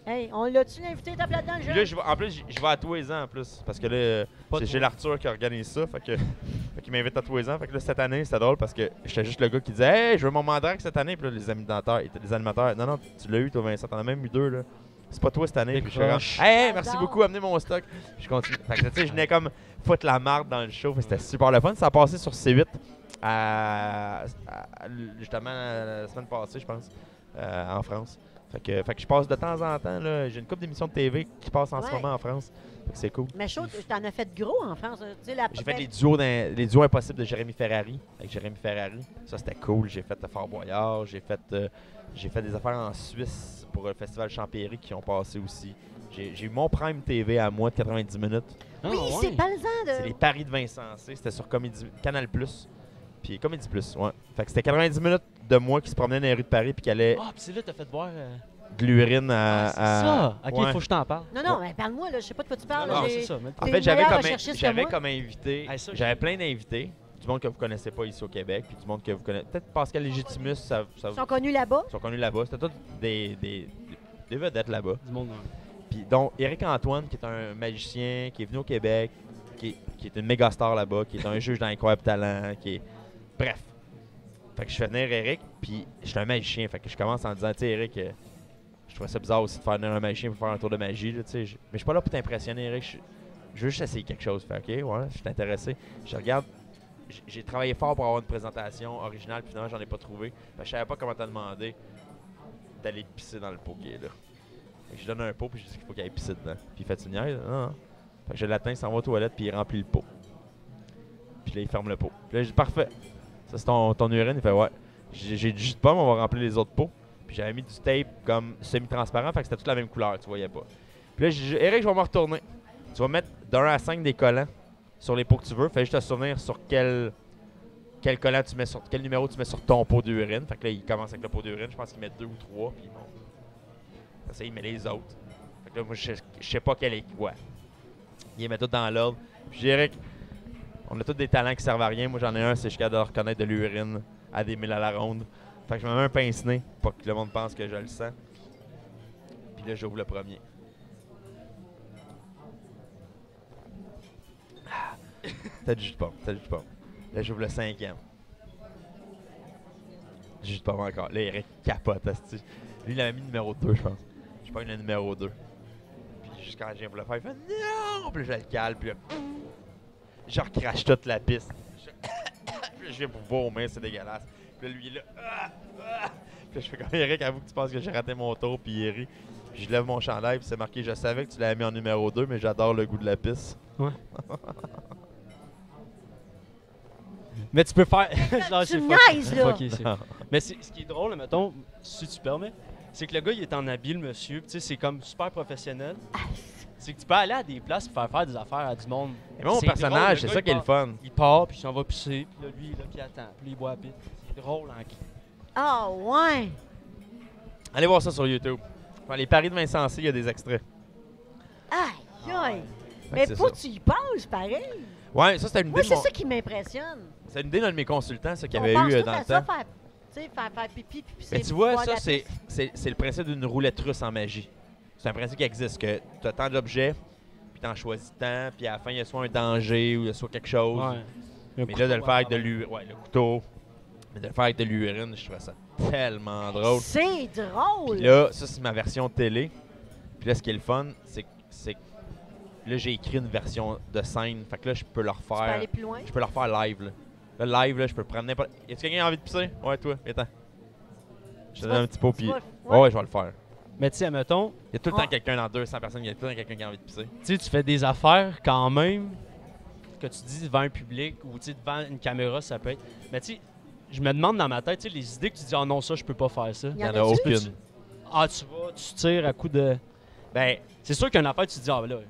Hey, on l'a-tu invité tape là-dedans, le jeu? Là, en plus, je vais à tous les ans, en plus. Parce que là, j'ai l'Arthur qui organise ça. Fait qu'il m'invite à tous les ans. Fait que là, cette année, c'était drôle parce que j'étais juste le gars qui disait « Hey, je veux mon mandrake cette année. » Puis là, les animateurs, « Non, tu l'as eu, toi, Vincent. T'en as même eu 2, là. C'est pas toi cette année. » Puis je fais « Hey, merci beaucoup, amenez mon stock. » Puis je continue. Fait que, tu sais, je venais comme foutre la marde dans le show. C'était super le fun. Ça a passé sur C8 justement la semaine passée, je pense, en France. Fait que je passe de temps en temps, là, j'ai une couple d'émissions de TV qui passent en ce moment en France. C'est cool. Mais chaud, t'en as fait gros en France. J'ai fait les duos impossibles de Jérémy Ferrari. Avec Jérémy Ferrari. Ça, c'était cool. J'ai fait Fort Boyard. J'ai fait des affaires en Suisse pour le Festival Champéry qui ont passé aussi. J'ai eu mon Prime TV à moi de 90 minutes. Oui, c'est pas le C'est les Paris de Vincent C. C'était sur Canal+. Puis Comédie Plus, ouais. Fait que c'était 90 minutes de moi qui se promenait dans les rues de Paris puis qui allait... Ah, puis c'est là que t'as fait voir... de l'urine à... c'est ça! OK, il faut que je t'en parle. Non, mais parle-moi, là. Je sais pas de quoi tu parles. Non, c'est ça. En fait, j'avais comme invité... J'avais plein d'invités. Du monde que vous connaissez pas ici au Québec, puis du monde que vous connaissez... Peut-être Pascal Légitimus, ça... Ils sont connus là-bas? Ils sont connus là-bas. C'était tous des vedettes là-bas. Du monde, Puis donc, Éric Antoine, qui est un magicien, qui est venu au Québec, qui est une méga star là-bas, qui est un juge d'incroyable talent, qui est... Bref. Fait que je fais venir Eric, puis je suis un magicien. Fait que je commence en disant, tu sais, Eric, je trouvais ça bizarre aussi de faire venir un magicien pour faire un tour de magie, là, tu sais. Mais je suis pas là pour t'impressionner, Eric. Je veux juste essayer quelque chose. Fait OK, ouais, je suis intéressé. Je regarde, j'ai travaillé fort pour avoir une présentation originale, puis finalement, j'en ai pas trouvé. Fait que je savais pas comment t'as demandé d'aller pisser dans le pot qui est là. Fait que je donne un pot, puis je dis qu'il faut qu'il aille pisser dedans. Puis il fait une niaise, non. Fait que je l'atteins, il s'en va aux toilettes, puis il remplit le pot. Puis là, il ferme le pot. Puis là, je dis parfait. Ça, c'est ton urine. Il fait ouais. J'ai du jus de pomme, on va remplir les autres pots. Puis j'avais mis du tape comme semi-transparent, fait que c'était toute la même couleur, tu voyais pas. Puis là, j'ai dit, Eric, je vais me retourner. Tu vas mettre d'1 à 5 des collants sur les pots que tu veux. Fais juste te souvenir sur quel collant tu mets sur quel numéro tu mets sur ton pot d'urine. Fait que là, il commence avec le pot d'urine. Je pense qu'il met 2 ou 3, puis il monte. Ça, il met les autres. Fait que là, moi, je sais pas quel est quoi. Il les met tout dans l'ordre. Puis j'ai Eric. On a tous des talents qui servent à rien. Moi, j'en ai un, c'est que je suis capable de reconnaître de l'urine à des milles à la ronde. Fait que je me mets un pince-nez pour que le monde pense que je le sens. Puis là, j'ouvre le premier. T'as du jus de pomme, Là, j'ouvre le 5e. Juste pas encore. Là, Eric capote. Lui, il avait mis numéro 2, je pense. Je pas le numéro 2. Puis juste quand je viens pour le faire, il fait non! Puis là, je le cale, puis là, je recrache toute la piste. Puis là, je viens pour vomir, c'est dégueulasse. Puis là, lui, il est là. Puis là, je fais comme Eric, avoue que tu penses que j'ai raté mon tour, puis il rit. Puis je lève mon chandail, puis c'est marqué je savais que tu l'avais mis en numéro 2, mais j'adore le goût de la piste. Ouais. Mais tu peux faire. Non, Tu me fucké, niaises, c'est là. fucké, c'est- Mais ce qui est drôle, mettons, si tu permets, c'est que le gars, il est en habit, le monsieur. Tu sais, c'est comme super professionnel. C'est que tu peux aller à des places et faire des affaires à du monde. Et moi, mon C'est personnage, drôle, c'est le ça gars, qui est le fun. Il part, puis il s'en va pisser, puis là, lui, il est là, puis il attend, puis là, il boit la pite. C'est drôle, hein. Ah, ouais. Allez voir ça sur YouTube. Dans les paris de Vincent C, il y a des extraits. Aïe, aïe. Fait que Mais c'est faut ça. que tu y penses, pareil. Ouais, ça, c'était une Moi, idée de c'est mon... ça qui m'impressionne. C'est une idée d'un de mes consultants, ça, qu'il On avait pense eu tout dans à le ça, temps. faire pipi, puis Mais c'est tu vois, boire de ça, la c'est pisse. c'est le principe d'une roulette russe en magie. C'est un principe qui existe, que tu as tant d'objets, puis tu en choisis tant, puis à la fin, il y a soit un danger ou il y a soit quelque chose. Ouais. Mais là, de le faire avec de l'urine, ouais, le couteau, mais de le faire avec de l'urine, je trouvais ça tellement drôle. C'est drôle. Puis là, ça, c'est ma version télé. Puis là, ce qui est le fun, c'est que là, j'ai écrit une version de scène. Fait que là, je peux le Tu peux refaire. aller plus loin. Je peux le refaire live, là. Là, live, là, je peux prendre n'importe... Y a-tu quelqu'un qui a envie de pisser? Ouais, toi, attends. Je te Tu donne vas- un petit pot, tu puis... vas- Ouais, ouais. je vais le faire. Mais tu sais, mettons, Il y a tout le temps Ah. quelqu'un dans 200 personnes, il y a tout le temps quelqu'un qui a envie de pisser. tu sais, tu fais des affaires quand même que tu dis devant un public ou tu sais, devant une caméra, ça peut être. Mais tu sais, je me demande dans ma tête, tu sais, les idées que tu dis, ah non, ça, je peux pas faire ça. Il Il y y en en a a-tu? aucune. Ah, tu tires à coup de. Ben, C'est sûr qu'une affaire, tu te dis, ah, ben là, ouais,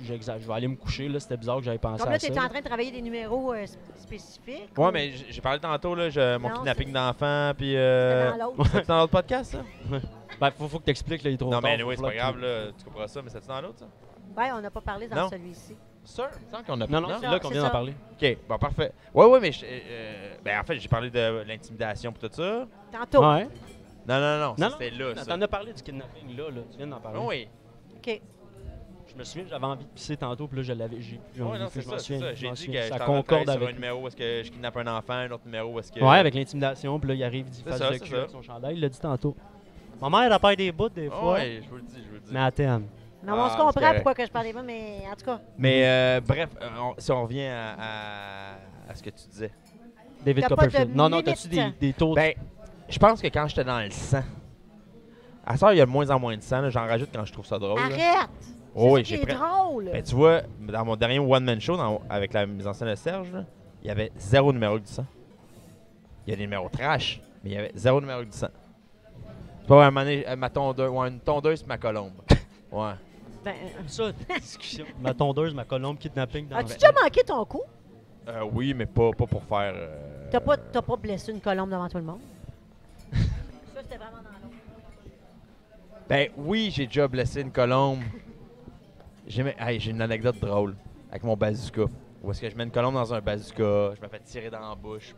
j'exagère, je vais aller me coucher, là, c'était bizarre que j'avais pensé Comme à là, ça. tu es en train de travailler des numéros spécifiques. ouais, ou mais j'ai parlé tantôt, là, mon Non, kidnapping d'enfant, puis... c'était dans l'autre. C'est dans l'autre podcast, ça? Ben, faut que t'expliques, là, il est trop Non, mais tard, oui, faut c'est pas falloir grave, là, tu comprends ça, mais c'est dans l'autre, ça? Ouais, on n'a pas parlé dans Non. celui-ci. Sûr? Il me semble qu'on a... Non, non, c'est là qu'on c'est vient ça. d'en parler. OK, bon, parfait. Ouais, mais ben, en fait, j'ai parlé de l'intimidation pour tout ça. Tantôt. Ouais. Non, Non, non, c'était là, ça. t'en as parlé du kidnapping, là, tu viens d'en parler. Oui, OK. Je me souviens, j'avais envie de pisser tantôt, puis là, je l'avais. J'ai ouais, non, c'est je m'en ça, c'est souviens, ça. je J'ai m'en dit souviens. que Ça je concorde sur un avec. numéro où est-ce que je kidnappe un enfant, un autre numéro où est-ce que... Ouais, avec l'intimidation, puis là, il arrive, il dit C'est face ça, de c'est cul ça. avec son chandail, il l'a dit tantôt. Ma mère, elle perd des bouts des fois, Ouais, je vous le dis. mais elle t'aime. Non, Ah, on se c'est comprend correct. pourquoi que je parlais pas, mais en tout cas, Mais bref, si on revient à ce que tu disais. David T'as pas Copperfield. de Non, non, t'as-tu limite. des taux? Ben, je pense que quand j'étais dans le sang, à ça, il y a de moins en moins de sang, là, j'en rajoute quand je trouve ça drôle. là. arrête! Oh, oui, C'est j'ai ça qui est drôle! Ben, tu vois, dans mon dernier one-man show avec la mise en scène de Serge, là, il y avait 0 numéro avec du sang. Il y a des numéros trash, mais il y avait 0 numéro avec du sang. C'est pas un moment donné, ma tondeuse, ouais, une tondeuse et ma colombe. Ouais. Ben, Ça, des discussions. Ma tondeuse, ma colombe, kidnapping dans as-tu déjà manqué ton coup? Oui, mais pas pour faire. T'as pas blessé une colombe devant tout le monde? Ça, c'était vraiment dans l'autre. Ben oui, j'ai déjà blessé une colombe. J'ai une anecdote drôle avec mon bazooka. Où est-ce que je mets une colombe dans un bazooka, je me fais tirer dans la bouche,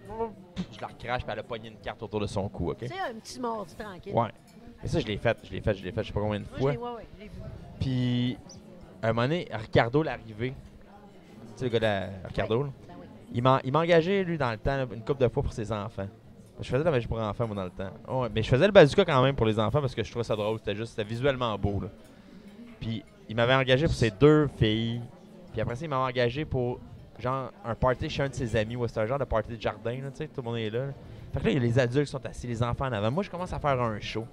je la recrache, puis elle a pogné une carte autour de son cou, OK? Tu sais, un petit mordu tranquille. Ouais. Mais ça, je l'ai fait, je sais pas combien de Moi, fois. ouais, je l'ai vu. Puis, à un moment donné, Ricardo l'arrivée. Tu sais, le gars de Ricardo, là? Ben oui. Il m'a engagé, lui, dans le temps, une couple de fois pour ses enfants. Je faisais de la magie pour enfants, moi, dans le temps. Ouais, mais je faisais le bazooka quand même pour les enfants parce que je trouvais ça drôle. C'était visuellement beau, là. Puis, il m'avait engagé pour ses 2 filles. Puis après ça, il m'avait engagé pour, genre, un party chez un de ses amis. Ouais, c'était un genre de party de jardin, là, tu sais, tout le monde est là. Fait que là, il y a les adultes qui sont assis, les enfants en avant. Moi, je commence à faire un show.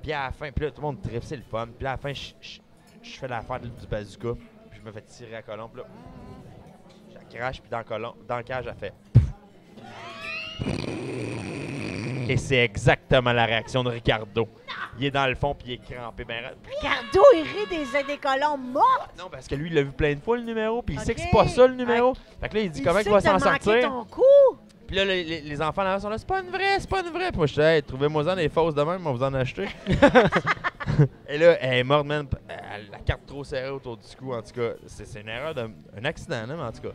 Puis à la fin, puis là, tout le monde tripe, c'est le fun. Puis là, à la fin, je fais l'affaire du bazooka. Puis je me fais tirer à colombe. Puis là, je la crache, puis dans le cage, elle fait. Et c'est exactement la réaction de Ricardo. Il est dans le fond, puis il est crampé. Ben, Ricardo, il rit des colombes mortes! non, parce que lui, il l'a vu plein de fois, le numéro, puis il sait que c'est Ok. pas ça, le numéro. Fait que là, il dit comment sait il va que t'as s'en manqué sortir. ton coup! Puis là, les enfants là sont là, c'est pas une vraie. Puis moi, je disais, hey, trouvez-moi-en des fausses de même, on va vous en acheter. Et là, elle est morte, man. La carte trop serrée autour du cou, en tout cas. C'est une erreur, un accident, là, mais en tout cas.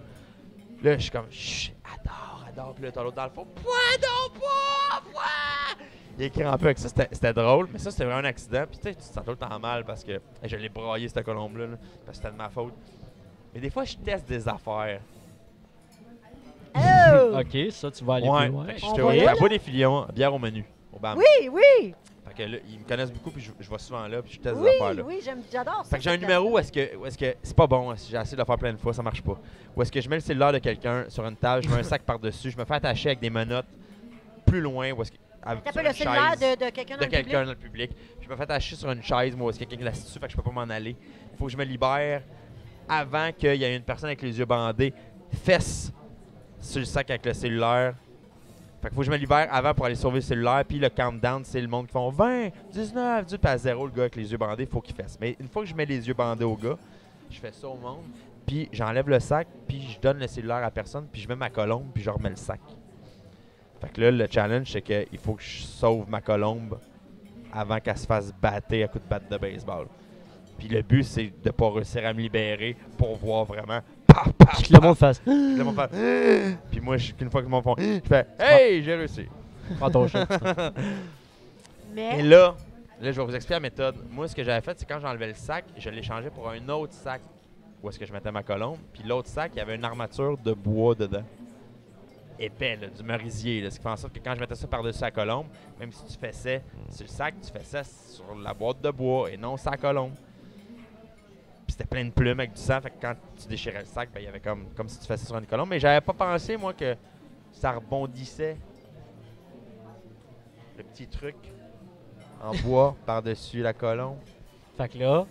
Là, je suis comme, chut, adore. Puis là, t'as l'autre dans le fond, pouah! Il est crampé avec ça, c'était drôle, mais ça, c'était vraiment un accident. Puis tu sais, tu te sens tout le temps mal parce que je l'ai braillé, cette colombe-là, là, parce que c'était de ma faute. Mais des fois, je teste des affaires. Oh! OK, ça, tu vas aller Ouais. plus loin. Fait que On j'étais va au là, Bois des Filions, bière au menu. Au BAM. Oui, oui, Fait que là, ils me connaissent beaucoup, puis je vais souvent là, puis je teste oui, des affaires là. oui, j'adore ça. Fait que j'ai un cette numéro où place-là. est-ce que c'est pas bon, j'ai essayé de le faire plein de fois, ça marche pas. Où est-ce que je mets le cellulaire de quelqu'un sur une table, je mets un sac par-dessus, je me fais attacher avec des menottes plus loin, où est-ce que T'appelles sur le une cellulaire chaise de quelqu'un de dans le quelqu'un public? dans le public. Je me fais attacher sur une chaise, moi, où est-ce que quelqu'un l'assied dessus, fait que je peux pas m'en aller. Il faut que je me libère avant qu'il y ait une personne avec les yeux bandés, fesse sur le sac avec le cellulaire. Fait qu'il faut que je me libère avant pour aller sauver le cellulaire. Puis le countdown, c'est le monde qui font 20, 19, 18, puis à 0, le gars avec les yeux bandés, il faut qu'il fesse. Mais une fois que je mets les yeux bandés au gars, je fais ça au monde. Puis j'enlève le sac, puis je donne le cellulaire à personne, puis je mets ma colombe, puis je remets le sac. Fait que là, le challenge, c'est qu'il faut que je sauve ma colombe avant qu'elle se fasse battre à coups de batte de baseball. Puis le but, c'est de ne pas réussir à me libérer pour voir vraiment. Paf, paf, Que le monde fasse. Puis le monde fait, puis moi, une fois qu'ils m'en font, je fais hey, j'ai réussi. Prends ton chat. Et Mais, là, je vais vous expliquer la méthode. Moi, ce que j'avais fait, c'est quand j'enlevais le sac, je l'ai changé pour un autre sac où est-ce que je mettais ma colombe. Puis l'autre sac, il y avait une armature de bois dedans. Épais, là, du merisier. Là, ce qui fait en sorte que quand je mettais ça par-dessus la colombe, même si tu fessais sur le sac, tu fessais sur la boîte de bois et non sur la colombe. Puis c'était plein de plumes avec du sang. Fait que quand tu déchirais le sac, ben, il y avait comme si tu fessais sur une colombe. Mais j'avais pas pensé, moi, que ça rebondissait. Le petit truc en bois par-dessus la colombe. Fait que là,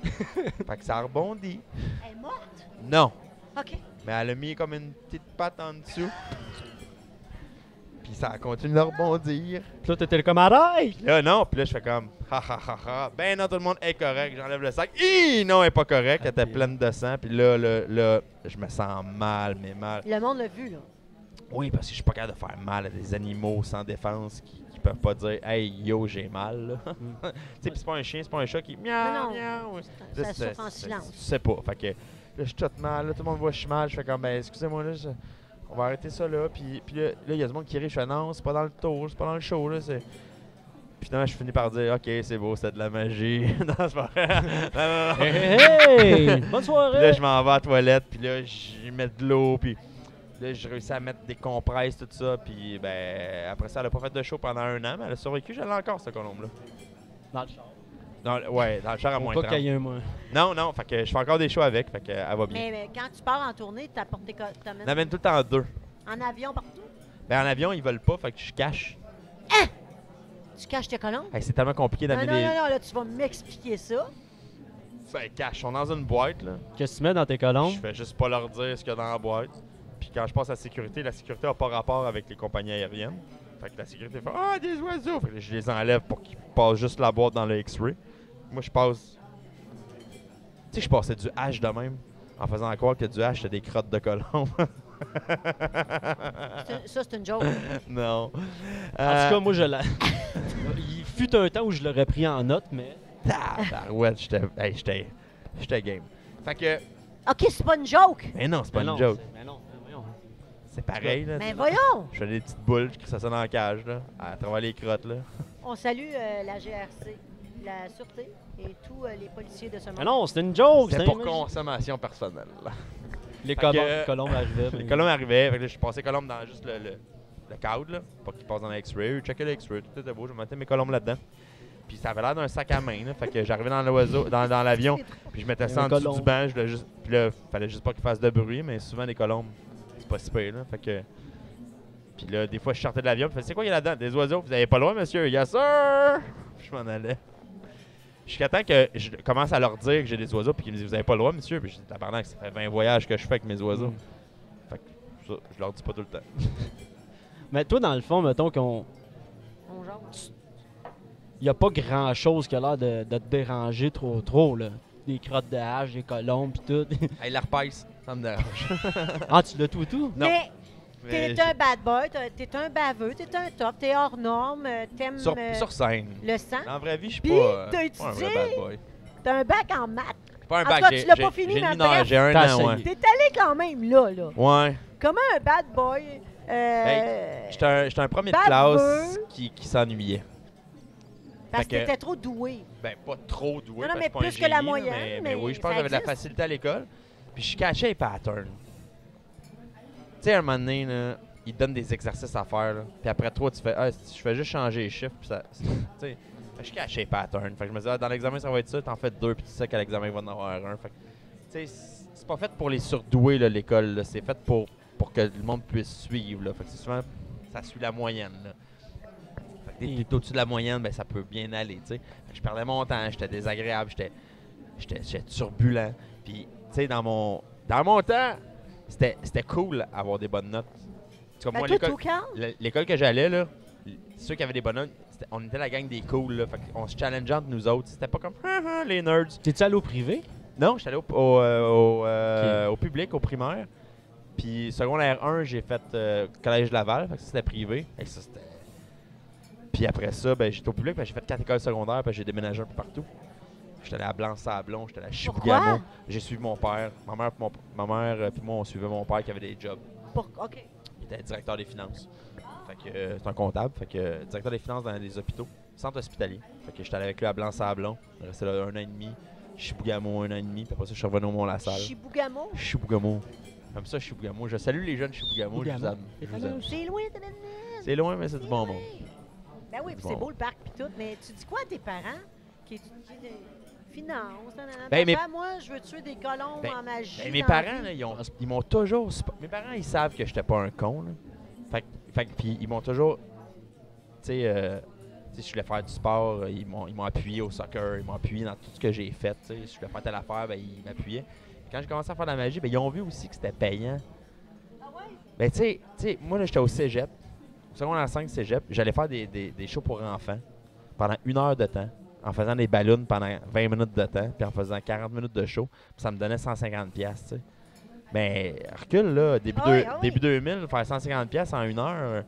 Fait que ça rebondit. elle est morte? Non. OK. Mais elle a mis comme une petite patte en dessous. Puis ça a continué de rebondir. puis là, t'étais comme arrête! Puis là, non. Puis là, je fais comme ha ha ha ha. Ben non, tout le monde est correct. J'enlève le sac. Hi! Non, elle est pas correcte. Elle était pleine de sang. Puis là, je me sens mal, mais mal. Le monde l'a vu, là. Oui, parce que je suis pas capable de faire mal à des animaux sans défense qui peuvent pas dire hey yo, j'ai mal. là. Tu sais, puis c'est pas un chien, c'est pas un chat qui miaou, Non, non. miaou. Ça Là, souffre en silence. Tu sais pas. Fait que là, je suis tout mal. Là, tout le monde voit que je suis mal. Je fais comme, ben, excusez-moi, là, on va arrêter ça là. Puis là, il y a du monde qui rit. Je fais, non, c'est pas dans le tour, c'est pas dans le show. Là, Puis finalement, je finis par dire, OK, c'est beau, c'est de la magie. Non, c'est pas vrai. Non, non. Hey! Bonne Puis là, soirée! je m'en vais à la toilette. Puis là, je mets de l'eau. Puis là, j'ai réussi à mettre des compresses, tout ça. Puis ben, après ça, elle a pas fait de show pendant 1 an, mais elle a survécu. J'allais encore, cette colombe-là. Dans le char. Ouais, dans le char à Pour moins pas 30. qu'il y ait un moins. Non, fait que je fais encore des shows avec, fait que elle va bien. Mais quand tu pars en tournée, t'amènes On amène tout le temps 2. en avion partout. Ben en avion, ils veulent pas, fait que je cache. Tu caches tes colombes? Hey, c'est tellement compliqué Non, d'amener non, des. non, là, tu vas m'expliquer ça. Ben, cache, ils sont dans une boîte, là. Qu'est-ce que tu mets dans tes colombes? Je fais juste pas leur dire ce qu'il y a dans la boîte. Puis quand je passe à la sécurité a pas rapport avec les compagnies aériennes. Fait que la sécurité fait ah, des oiseaux! Fait que je les enlève pour qu'ils passent juste la boîte dans le X-ray. Moi, je passe. Tu sais, je passais du hache de même en faisant croire que du hache, c'était des crottes de colombe. Ça, c'est une joke. Non. En tout cas, moi, je l'ai. Il fut un temps où je l'aurais pris en note, mais. Ouais, j'étais game. Fait que. OK, c'est pas une joke. Mais non, c'est pas Mais une non, joke. Mais non, voyons. C'est pareil, là. Mais voyons. Je fais des petites boules, je crie ça dans la cage, là, à travers les crottes, là. On salue la GRC, la Sûreté et tous les policiers de ce monde. Mais non, c'était une joke! C'est c'était pour un- consommation personnelle. Là. Les Fait que- colombes arrivaient. Les colombes arrivaient, fait que là, je passais colombes dans juste le cadre, là, pour qu'ils passent dans l'X-ray. Je checkais l'X-ray, tout était beau, je mettais mes colombes là-dedans. Puis ça avait l'air d'un sac à main, là, fait que j'arrivais dans l'oiseau, dans l'avion, puis je mettais ça en Un dessous colombe. du banc, je voulais juste, puis là, fallait juste pas qu'ils fassent de bruit, mais souvent les colombes, c'est pas si pire, là, fait que... Puis là, des fois, je sortais de l'avion, puis je faisais, c'est quoi il y a là-dedans? Des oiseaux? Vous avez pas loin, monsieur? Yes, sir! Puis je m'en allais. Jusqu'à temps que je commence à leur dire que j'ai des oiseaux, puis qu'ils me disent, vous avez pas le droit, monsieur? Puis je dis, tabarnak, ça fait 20 voyages que je fais avec mes oiseaux. Mm. Fait que ça, je leur dis pas tout le temps. Mais toi, dans le fond, mettons qu'on. On jase. Il n'y a pas grand chose qui a l'air de te déranger trop, là. Des crottes de hache, des colombes, pis tout. Hey, l'herpès, ça me dérange. Ah, tu l'as tout? Non. Mais Mais t'es un bad boy, t'es un baveux, t'es un top, t'es hors norme, t'aimes sur scène. le sang. Dans la vraie vie, je suis Puis, pas, t'as pas un vrai étudié? bad boy. T'as un bac en maths. Pas un En bac, tout cas, tu l'as j'ai- pas fini, j'ai mais le mineur, bref. j'ai un T'as an, ouais. essayé. T'es allé quand même là. Ouais. Comment un bad boy... J'étais un premier de baveux. classe qui s'ennuyait. Parce que fait que- t'étais trop doué. Ben, pas trop doué. Non, non, parce mais que je suis pas un plus que la génie, là, moyenne, mais oui, je pense ça que j'avais de la existe. facilité à l'école. Puis je cachais les patterns. sais, à un moment donné, là, ils te donnent des exercices à faire. Là. Puis après toi, tu fais, je fais juste changer les chiffres. Puis ça, tu sais, je cache les patterns. Fait que je me dis, dans l'examen, ça va être ça. T'en fais 2, puis tu sais qu'à l'examen, il va en avoir un. Fait que, tu sais, c'est pas fait pour les surdoués, là, l'école. Là. C'est fait pour que le monde puisse suivre. Là. Fait que souvent, ça suit la moyenne. Là. Fait que t'es au-dessus de la moyenne, ben, ça peut bien aller. Tu sais. Fait que je perdais mon temps, j'étais désagréable, j'étais turbulent. Puis, tu sais, dans mon temps, c'était cool avoir des bonnes notes. Comme moi, l'école que j'allais, là, ceux qui avaient des bonnes notes, on était la gang des cools. Là, fait on se challengeait entre nous autres. C'était pas comme les nerds. T'es-tu allé au privé? Non, j'étais allé au public, au primaire. Puis secondaire 1, j'ai fait Collège Laval. Fait que c'était privé. Et ça, puis après ça, ben, j'étais au public. J'ai fait 4 écoles secondaires. Puis j'ai déménagé un peu partout. J'étais allé à Blanc-Sablon, j'étais allé à Chibougamau. J'ai suivi mon père. Ma mère puis moi, on suivait mon père qui avait des jobs. OK. Il était directeur des finances. Fait que c'est un comptable. Fait que directeur des finances dans les hôpitaux. Centre hospitalier. Fait que j'étais allé avec lui à Blanc-Sablon. Je restais là 1 an et demi. Chibougamau 1 an et demi. Puis après ça, je suis revenu au Mont-la-Salle. Chibougamau? Chibougamau. Comme ça, Chibougamau. Je salue les jeunes Chibougamau. Je vous aime. C'est loin, c'est loin, mais c'est du bon monde. Ben oui, puis c'est beau le parc puis tout. Mais tu dis quoi à tes parents qui étudient des finances? Moi, je veux tuer des colombes en magie. Ben, mes parents, là, ils m'ont toujours... Mes parents, ils savent que j'étais pas un con. Là. Fait que puis ils m'ont toujours... Tu sais, si je voulais faire du sport, ils m'ont appuyé au soccer. Ils m'ont appuyé dans tout ce que j'ai fait. Si je voulais faire telle affaire, ben, ils m'appuyaient. Quand j'ai commencé à faire de la magie, ben, ils ont vu aussi que c'était payant. Ah ouais? Ben, tu sais, moi, là, j'étais au cégep. Au secondaire 5 cégep, j'allais faire des shows pour enfants pendant 1 heure de temps, en faisant des ballons pendant 20 minutes de temps, puis en faisant 40 minutes de show, puis ça me donnait 150$, tu sais. Ben, recule, là, début 2000, faire 150$ en 1 heure,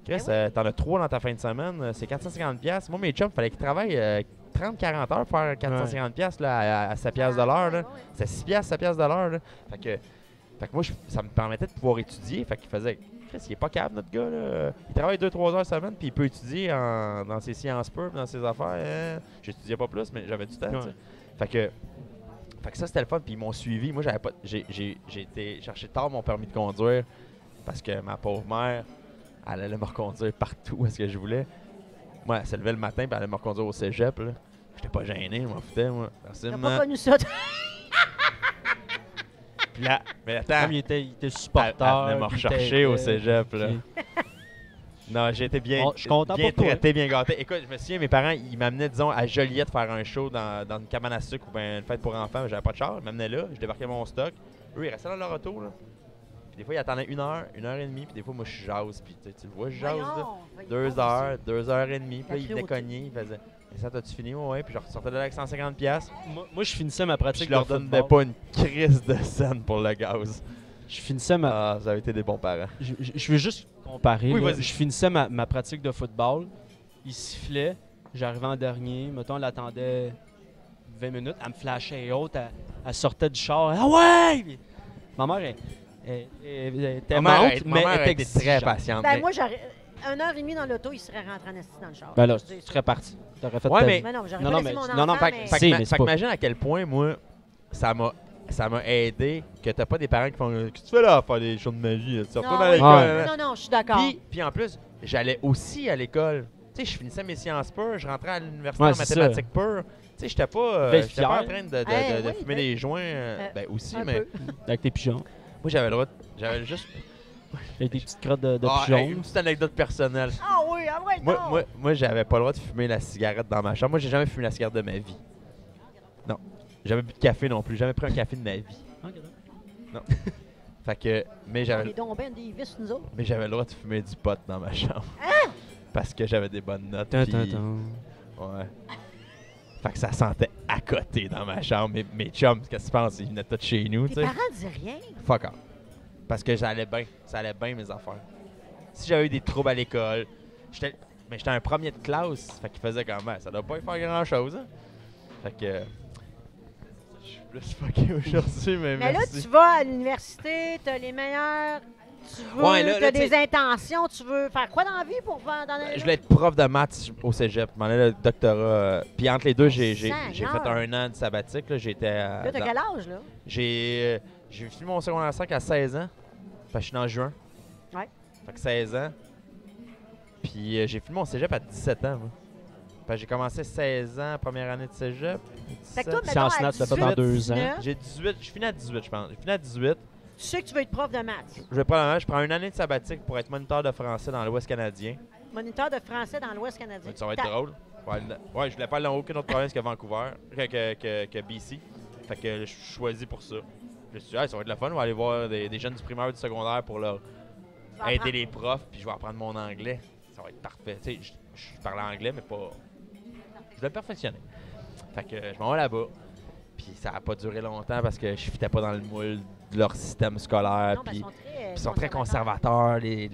Chris, t'en as 3 dans ta fin de semaine, c'est 450$. Moi, mes chums, fallait qu'ils travaillent 30-40 heures pour faire 450$ là, à 7$ de l'heure. Là. C'est 6$, 7$ de l'heure. Là. Fait que moi, ça me permettait de pouvoir étudier. Fait qu'il faisait, Chris, il est pas capable, notre gars. Là. Il travaille 2-3 heures semaine, puis il peut étudier dans ses sciences pures, dans ses affaires. J'étudiais pas plus, mais j'avais du temps. Ouais. Fait que ça, c'était le fun. Puis ils m'ont suivi. Moi, j'avais pas. J'ai été chercher tard mon permis de conduire parce que ma pauvre mère, elle allait me reconduire partout où est-ce que je voulais. Moi, elle se levait le matin, puis elle allait me reconduire au cégep. Là. J'étais pas gêné, je m'en foutais, moi. T'as pas connu ça, toi? Puis là, mais attends. Comme il était supporter. Elle venait me rechercher au cégep, là. Non, j'ai été bien traité, bien gâté. Écoute, je me souviens, mes parents, ils m'amenaient, disons, à Joliette faire un show dans une cabane à sucre ou bien une fête pour enfants. J'avais pas de char, ils m'amenaient là, je débarquais mon stock. Eux, ils restaient dans leur auto, là. Puis des fois, ils attendaient 1 heure, 1h30, puis des fois, moi, je jase, puis tu le vois, je jase, là. 2 heures, 2h30, puis là, ils venaient cogner, ils faisaient « Ça, t'as-tu fini? » Ouais, puis je ressortais de là avec 150$. Moi, je finissais ma pratique de football. Je leur donnais pas une crise de scène pour le gaz. Je finissais ça avait été des bons parents. Je veux juste comparer. Oui, je finissais ma pratique de football. Il sifflait. J'arrivais en dernier. Mettons, elle attendait 20 minutes. Elle me flashait haute. Elle sortait du char. Ah ouais! Ma mère était morte, mais elle était très patiente. Ben, moi, 1h30 dans l'auto, il serait rentré en assis dans le char. Ben là, tu serais parti. T'aurais fait mais non, j'aurais pas laissé mon enfant, fait que imagine à quel point, moi, ça m'a aidé que t'as pas des parents qui font « Qu'est-ce que tu fais là à faire des shows de magie? Tu retournes à l'école? » Non, je suis d'accord. Puis en plus, j'allais aussi à l'école. Tu sais, je finissais mes sciences pures, je rentrais à l'université en mathématiques pures. Tu sais, j'étais pas en train de fumer des joints. Ben aussi, mais... Avec tes pigeons. Moi, j'avais juste... Avec des petites crottes de pigeons. Une petite anecdote personnelle. Ah oui, ah ouais, non! Moi, j'avais pas le droit de fumer la cigarette dans ma chambre. Moi, j'ai jamais fumé la cigarette de ma vie. Non. Jamais bu de café non plus. Jamais pris un café de ma vie. Non. Fait que... Mais j'avais... Mais j'avais le droit de fumer du pot dans ma chambre. Hein? Parce que j'avais des bonnes notes. Ouais. Fait que ça sentait à côté dans ma chambre. Mes chums, qu'est-ce que tu penses? Ils venaient tous chez nous, tu sais. Tes parents disaient rien? Fuck off. Parce que ça allait bien mes affaires. Si j'avais eu des troubles à l'école, j'étais un premier de classe, fait qu'il faisait quand même, ça doit pas y faire grand-chose. Hein? Fait que... Je suis plus fucké aujourd'hui, mais merci. Là, tu vas à l'université, t'as les meilleurs... Tu veux, t'as des intentions, tu veux faire quoi dans la vie pour faire dans Je voulais être prof de maths au cégep, je m'en allais le doctorat. Puis entre les deux, j'ai fait 1 an de sabbatique. Là, j'étais là, t'as quel âge, là? J'ai fini mon secondaire 5 à 16 ans. Puis Fait que je suis né en juin. Ouais. Fait que 16 ans. Puis j'ai fini mon cégep à 17 ans, moi. Fait que j'ai commencé 16 ans, première année de cégep. Fait que toi, 17. mettons, Sciences à nat, tu l'as fait en 18, 2 ans. 19, J'ai 18, je finis à 18, je pense. J'ai fini à 18. tu sais que tu veux être prof de maths. Je prends une année de sabbatique pour être moniteur de français dans l'Ouest canadien. Moniteur de français dans l'Ouest canadien. Ça va être drôle. Ouais, je voulais pas aller dans aucune autre province que Vancouver, que BC. Fait que je suis choisi pour ça. Je me suis dit, hey, ça va être le fun, on va aller voir des jeunes du primaire ou du secondaire pour leur Tu vas aider apprendre. les profs, puis je vais apprendre mon anglais. Ça va être parfait. Tu sais, je parle anglais, mais pas. Je vais le perfectionner. Fait que je m'en vais là-bas. Puis ça n'a pas duré longtemps parce que je fitais pas dans le moule de leur système scolaire. Non, ben, Puis ils ils sont très conservateurs, les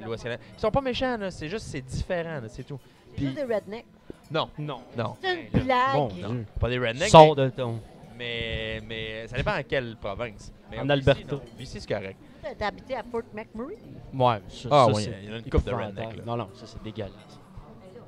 l'Ouest canadien. Ils sont pas méchants, là. C'est juste, c'est différent, là, c'est tout. C'est Puis, juste des rednecks. non, Non. non. C'est une blague. Bon, Non, Dieu. pas des rednecks. Sors de ton. Mais ça dépend en quelle province. Mais En BC, Alberta. non. BC, c'est correct. T'as habité à Fort McMurray? Ouais, ça, Ah, ça, ouais, c'est il y en a une couple de épouvantable. rednecks, là. Non, non, ça, c'est dégueulasse.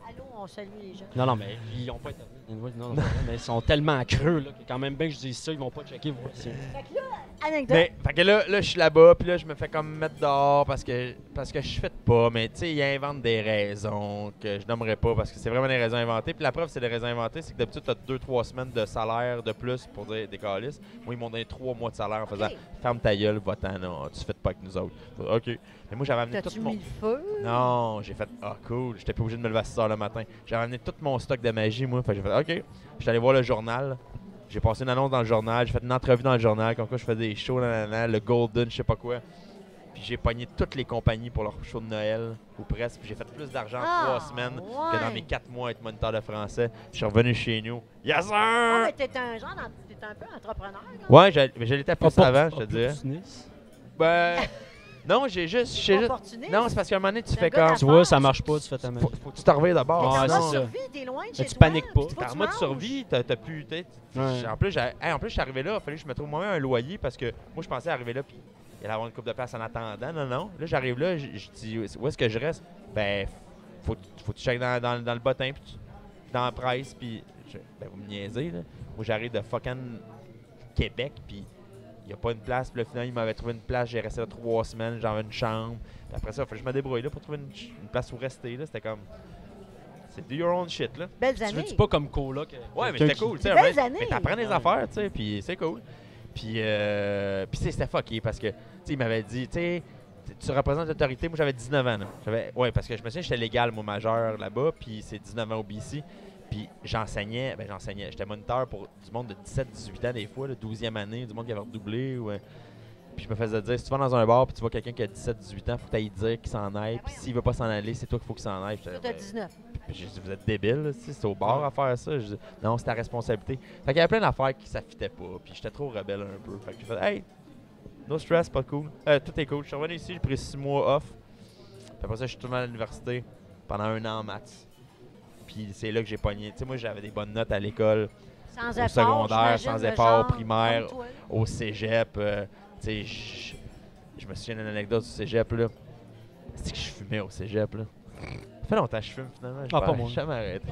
Allô, on salue les gens. Non, non, mais ils ont pas été. Non, non, mais ils sont tellement creux, là, que quand même bien que je dise ça, ils vont pas checker. Voici. Fait que là, anecdote. Mais, fait que là, je suis là-bas, puis là, je me fais comme mettre dehors parce que je fais pas. Mais, tu sais, ils inventent des raisons que je nommerai pas parce que c'est vraiment des raisons inventées. Puis la preuve, c'est des raisons inventées, c'est que d'habitude, tu as 2-3 semaines de salaire de plus pour dire des calices. Moi, ils m'ont donné 3 mois de salaire en faisant Ok. ferme ta gueule, va-t'en, non, tu fais pas avec nous autres. OK. Mais moi, j'avais amené tout T'as-tu mon. mis le feu? Non, j'ai fait ah cool, j'étais pas obligé de me lever à 6 h le matin. J'avais amené tout mon stock de magie, moi. Fait que j'ai fait OK. J'étais allé voir le journal. J'ai passé une annonce dans le journal, j'ai fait une entrevue dans le journal, comme quoi je faisais des shows, nanana, le Golden, je sais pas quoi. Puis j'ai pogné toutes les compagnies pour leur show de Noël, ou presque. Puis j'ai fait plus d'argent en 3 semaines que dans mes 4 mois à être moniteur de français. Je suis revenu chez nous. Yes, Ah, sir! mais t'es un genre, t'es un peu entrepreneur. Là. Ouais, mais je l'étais plus avant, je te dirais. Opportuniste. Ben, non, j'ai juste. Opportuniste. Non, c'est parce qu'à un moment donné, tu C'est un fais gars comme. Tu vois, ça marche pas, tu fais ta magie. Faut que tu te reviennes d'abord. Ouais, T'es en c'est mode ça. survie, t'es loin de chez Mais tu toi. paniques pas. Faut que T'es tu en mode manges. survie, t'as plus. Ouais. En plus, je suis arrivé là, il fallait que je me trouve moi-même un loyer parce que moi, je pensais arriver là puis il allait avoir une coupe de place en attendant. Non, non. Là, j'arrive là, je dis où est-ce que je reste? Ben, faut que tu checkes dans le bottin, puis dans la presse, puis. Ben, vous me niaisez, là. Moi, j'arrive de fucking Québec, puis il n'y a pas une place. Puis là, finalement, il m'avait trouvé une place. J'ai resté là 3 semaines, j'avais une chambre. Puis après ça, il fallait que je me débrouille là pour trouver une place où rester. Là. C'était comme. C'est do your own shit, là. Belles Tu années. veux-tu pas comme coloc? Ouais, mais quelqu'un c'était qui- cool, tu sais. Des belles Mais années. t'apprends des Ouais. affaires, tu sais, puis c'est cool. Puis c'était fucké parce que, tu sais, il m'avait dit, tu sais, tu représentes l'autorité. Moi, j'avais 19 ans, là. Ouais, parce que je me souviens, j'étais légal, moi, majeur là-bas, puis c'est 19 ans au BC. Puis j'enseignais. J'étais moniteur pour du monde de 17-18 ans, des fois, la 12e année, du monde qui avait redoublé. Puis je me faisais dire, si tu vas dans un bar puis tu vois quelqu'un qui a 17-18 ans, faut que tu ailles dire qu'il s'en aille. Puis s'il veut pas s'en aller, c'est toi qu'il faut qu'il s'en aille. J'étais, Toi, t'as 19. puis j'ai dit, vous êtes débile, là, si c'est au bar à faire ça. Je dis, non, c'est ta responsabilité. Fait qu'il y avait plein d'affaires qui s'affitaient pas. Puis j'étais trop rebelle un peu. Fait que j'ai fait, hey, no stress, pas cool. Tout est cool. Je suis revenu ici, j'ai pris 6 mois off. Puis après ça, je suis retourné à l'université pendant 1 an en maths. Puis c'est là que j'ai pogné. Tu sais, moi, j'avais des bonnes notes à l'école, Sans au effort, secondaire, j'imagine, sans le effort, genre, primaire, comme toi. au cégep. Tu sais, je me souviens d'une anecdote au cégep, là. C'est que je fumais au cégep, là. Ça fait longtemps que je fume, finalement. Ah, pas moi. J'ai jamais arrêté.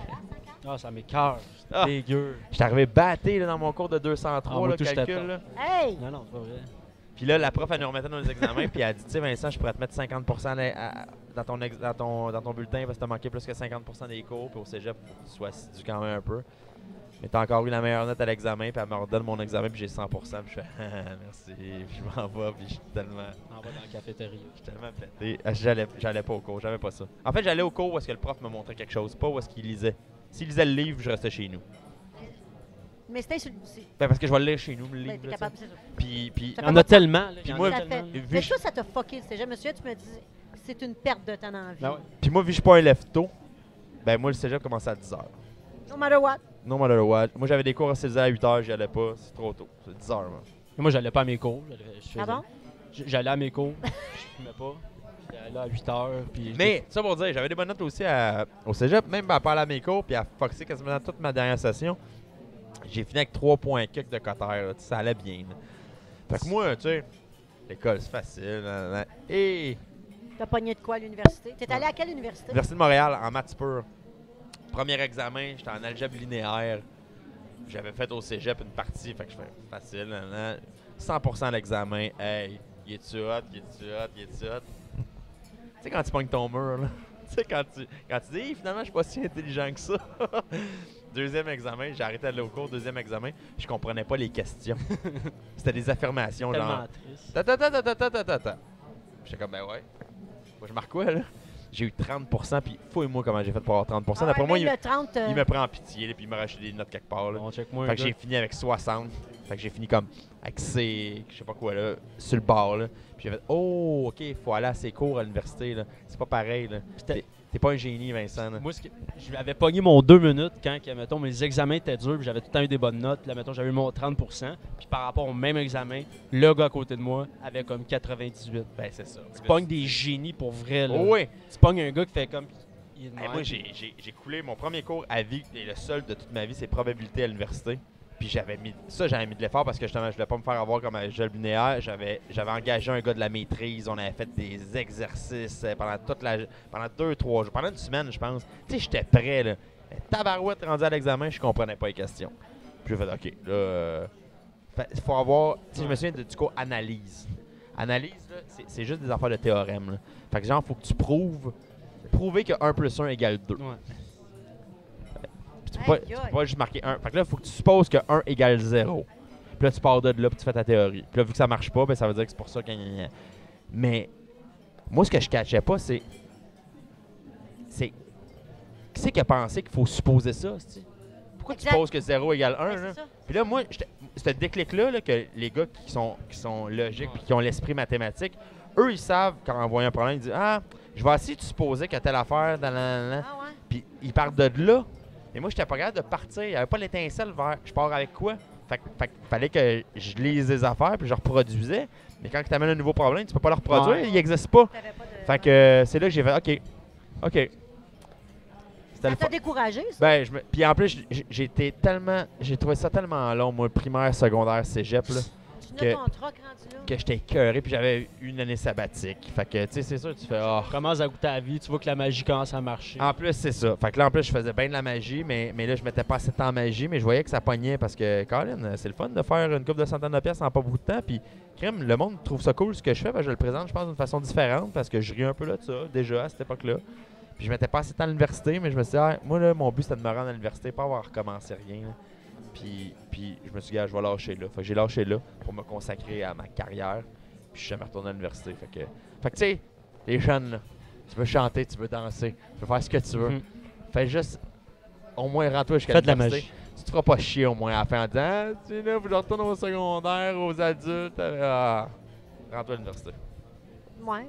Ah, ça m'écoeure. C'est Ah. dégueu. J'étais arrivé batté là, dans mon cours de 203, Ah, moi, là, tout, j'étais calcul. pas. Là. Hey! Non, non, c'est pas vrai. Puis là, la prof, elle nous remettait dans nos examens, puis elle a dit, tu sais, Vincent, je pourrais te mettre 50% dans ton bulletin parce que t'as manqué plus que 50% des cours, puis au cégep, faut que tu sois assidu quand même un peu. Mais t'as encore eu la meilleure note à l'examen, puis elle me redonne mon examen, puis j'ai 100%, puis je fais, ah, merci, puis je m'en vais, puis je suis tellement On va dans la cafétéria. pété. J'allais pas au cours, j'avais pas ça. En fait, j'allais au cours où est-ce que le prof me montrait quelque chose, pas où est-ce qu'il lisait. S'il lisait le livre, je restais chez nous. Mais c'était sur Ben, parce que je vais le lire chez nous, le livre. ben, t'es là, capable, c'est ça. Puis Il y Ça en fait a pas tellement. Là, il y en moi, a Ça tellement. fait... Vu Mais que toi, ça t'a fucké le cégep. Monsieur, tu me dis, c'est une perte de temps dans la vie. Ben ouais. Puis moi, vu que je suis pas un lève-tôt, ben moi, le cégep commençait à 10h. No matter what. No matter what. Moi, j'avais des cours à 6h à 8h, j'y allais pas. C'est trop tôt. C'est 10h, moi. Moi, j'allais pas à mes cours. Pardon? J'allais à mes cours. Je fumais pas. J'allais là à 8 h. Puis Mais, ça pour dire, j'avais des bonnes notes aussi au cégep, même à parler à mes cours, puis à foxer quasiment toute ma dernière session. J'ai fini avec 3 points quelques de coteur, là. Ça allait bien. Là. Fait que moi, tu sais, l'école, c'est facile. Nan. Et T'as pogné de quoi à l'université? T'es allé à quelle université? Université de Montréal, en maths pur. Premier examen, j'étais en algèbre linéaire. J'avais fait au cégep une partie, fait que je fais facile. Nan. 100% à l'examen. Hey, Il est-tu hot? Il est-tu hot? Il est-tu hot? Tu sais, quand tu pognes ton mur, là. Tu sais, quand tu dis, finalement, je suis pas si intelligent que ça. Deuxième examen, j'ai arrêté d'aller au cours. Deuxième examen, je comprenais pas les questions. C'était des affirmations, Tellement genre. triste. Ta. J'étais comme, ben ouais. Moi, je marque quoi, là? J'ai eu 30%, puis fouille-moi comment j'ai fait pour avoir 30%. Ah D'après ouais, moi, même le 30, il me prend en pitié, là, puis il m'a racheté des notes quelque part, là. Bon, check-moi. Fait que j'ai fini avec 60. Fait que j'ai fini comme avec C, je sais pas quoi, là, sur le bord, là. Puis j'ai fait, oh, OK, il faut aller à ses cours à l'université, là. C'est pas pareil, là. T'es pas un génie, Vincent, là. Moi, je avais pogné mon 2 minutes quand, mettons, mes examens étaient durs, puis j'avais tout le temps eu des bonnes notes. Là, mettons, j'avais eu mon 30%. Puis par rapport au même examen, le gars à côté de moi avait comme 98. Ben, c'est ça. Tu pognes des génies pour vrai, là. Oh, oui. Tu pognes un gars qui fait comme... il est de Hey, même. moi, j'ai coulé mon premier cours à vie, et le seul de toute ma vie, c'est probabilité à l'université. Puis j'avais mis de l'effort parce que justement, je voulais pas me faire avoir comme un jeu linéaire. J'avais engagé un gars de la maîtrise. On avait fait des exercices pendant 2-3 jours. Pendant une semaine, je pense. Tu sais, j'étais prêt, là. Tabarouette rendu à l'examen, je comprenais pas les questions. Puis j'ai fait, OK, là, il faut avoir... Tu sais, je me souviens du cours analyse. Analyse, là, c'est juste des affaires de théorème, là. Fait que genre, faut que tu prouver que 1 plus 1 égale 2. Ouais. Tu peux pas juste marquer 1. Fait que là, il faut que tu supposes que 1 égale 0. Puis là, tu pars de là, puis tu fais ta théorie. Puis là, vu que ça marche pas, ben, ça veut dire que c'est pour ça que... Mais moi, ce que je catchais pas, c'est... Qui c'est qui a pensé qu'il faut supposer ça, c'ti? Pourquoi tu Exact. supposes que 0 égale 1, Ouais, là? c'est ça. Puis là, moi, ce déclic-là, là, que les gars qui sont logiques puis qui ont l'esprit mathématique, eux, ils savent, quand on voit un problème, ils disent « Ah, je vais essayer de supposer que telle affaire, Ah ouais? puis ils partent de là. Et moi, j'étais pas capable de partir. Il n'y avait pas l'étincelle vers je pars avec quoi. Fait que fallait que je lise des affaires puis je reproduisais. Mais quand tu amènes un nouveau problème, tu peux pas le reproduire, Ouais. il n'existe pas. T'avais pas de... Fait que c'est là que j'ai fait OK. C'était Ça le t'a fun. découragé, ça? Ben, j'ai trouvé ça tellement long, moi, primaire, secondaire, cégep, là, Tu que- n'as ton troc rendu là? que j'étais écœuré, puis j'avais eu une année sabbatique. Fait que, tu sais, c'est sûr, tu fais, oh. Commence à goûter à la vie, tu vois que la magie commence à marcher. En plus, c'est ça. Fait que là, en plus, je faisais bien de la magie, mais là, je mettais pas assez de temps en magie, mais je voyais que ça pognait parce que, Colin, c'est le fun de faire une couple de centaines de pièces en pas beaucoup de temps. Puis, crème, le monde trouve ça cool ce que je fais. Parce que je le présente, je pense, d'une façon différente parce que je ris un peu là de ça, déjà, à cette époque-là. Puis, je mettais pas assez de temps à l'université, mais je me suis dit, ah, moi, là, mon but, c'était de me rendre à l'université, pas avoir recommencé rien. Là. Puis, je me suis dit, ah, je vais lâcher là. Fait que j'ai lâché là pour me consacrer à ma carrière. Puis, je suis jamais retourné à l'université. Fait que tu sais, les jeunes, là, tu veux chanter, tu veux danser, tu veux faire ce que tu veux. Mhm. Fais juste, au moins, rends-toi jusqu'à Fais de la l'université. Tu te feras pas chier au moins à la fin en disant, ah, tu sais, là, faut que je retourne au secondaire, aux adultes. Ah, rends-toi à l'université. Ouais.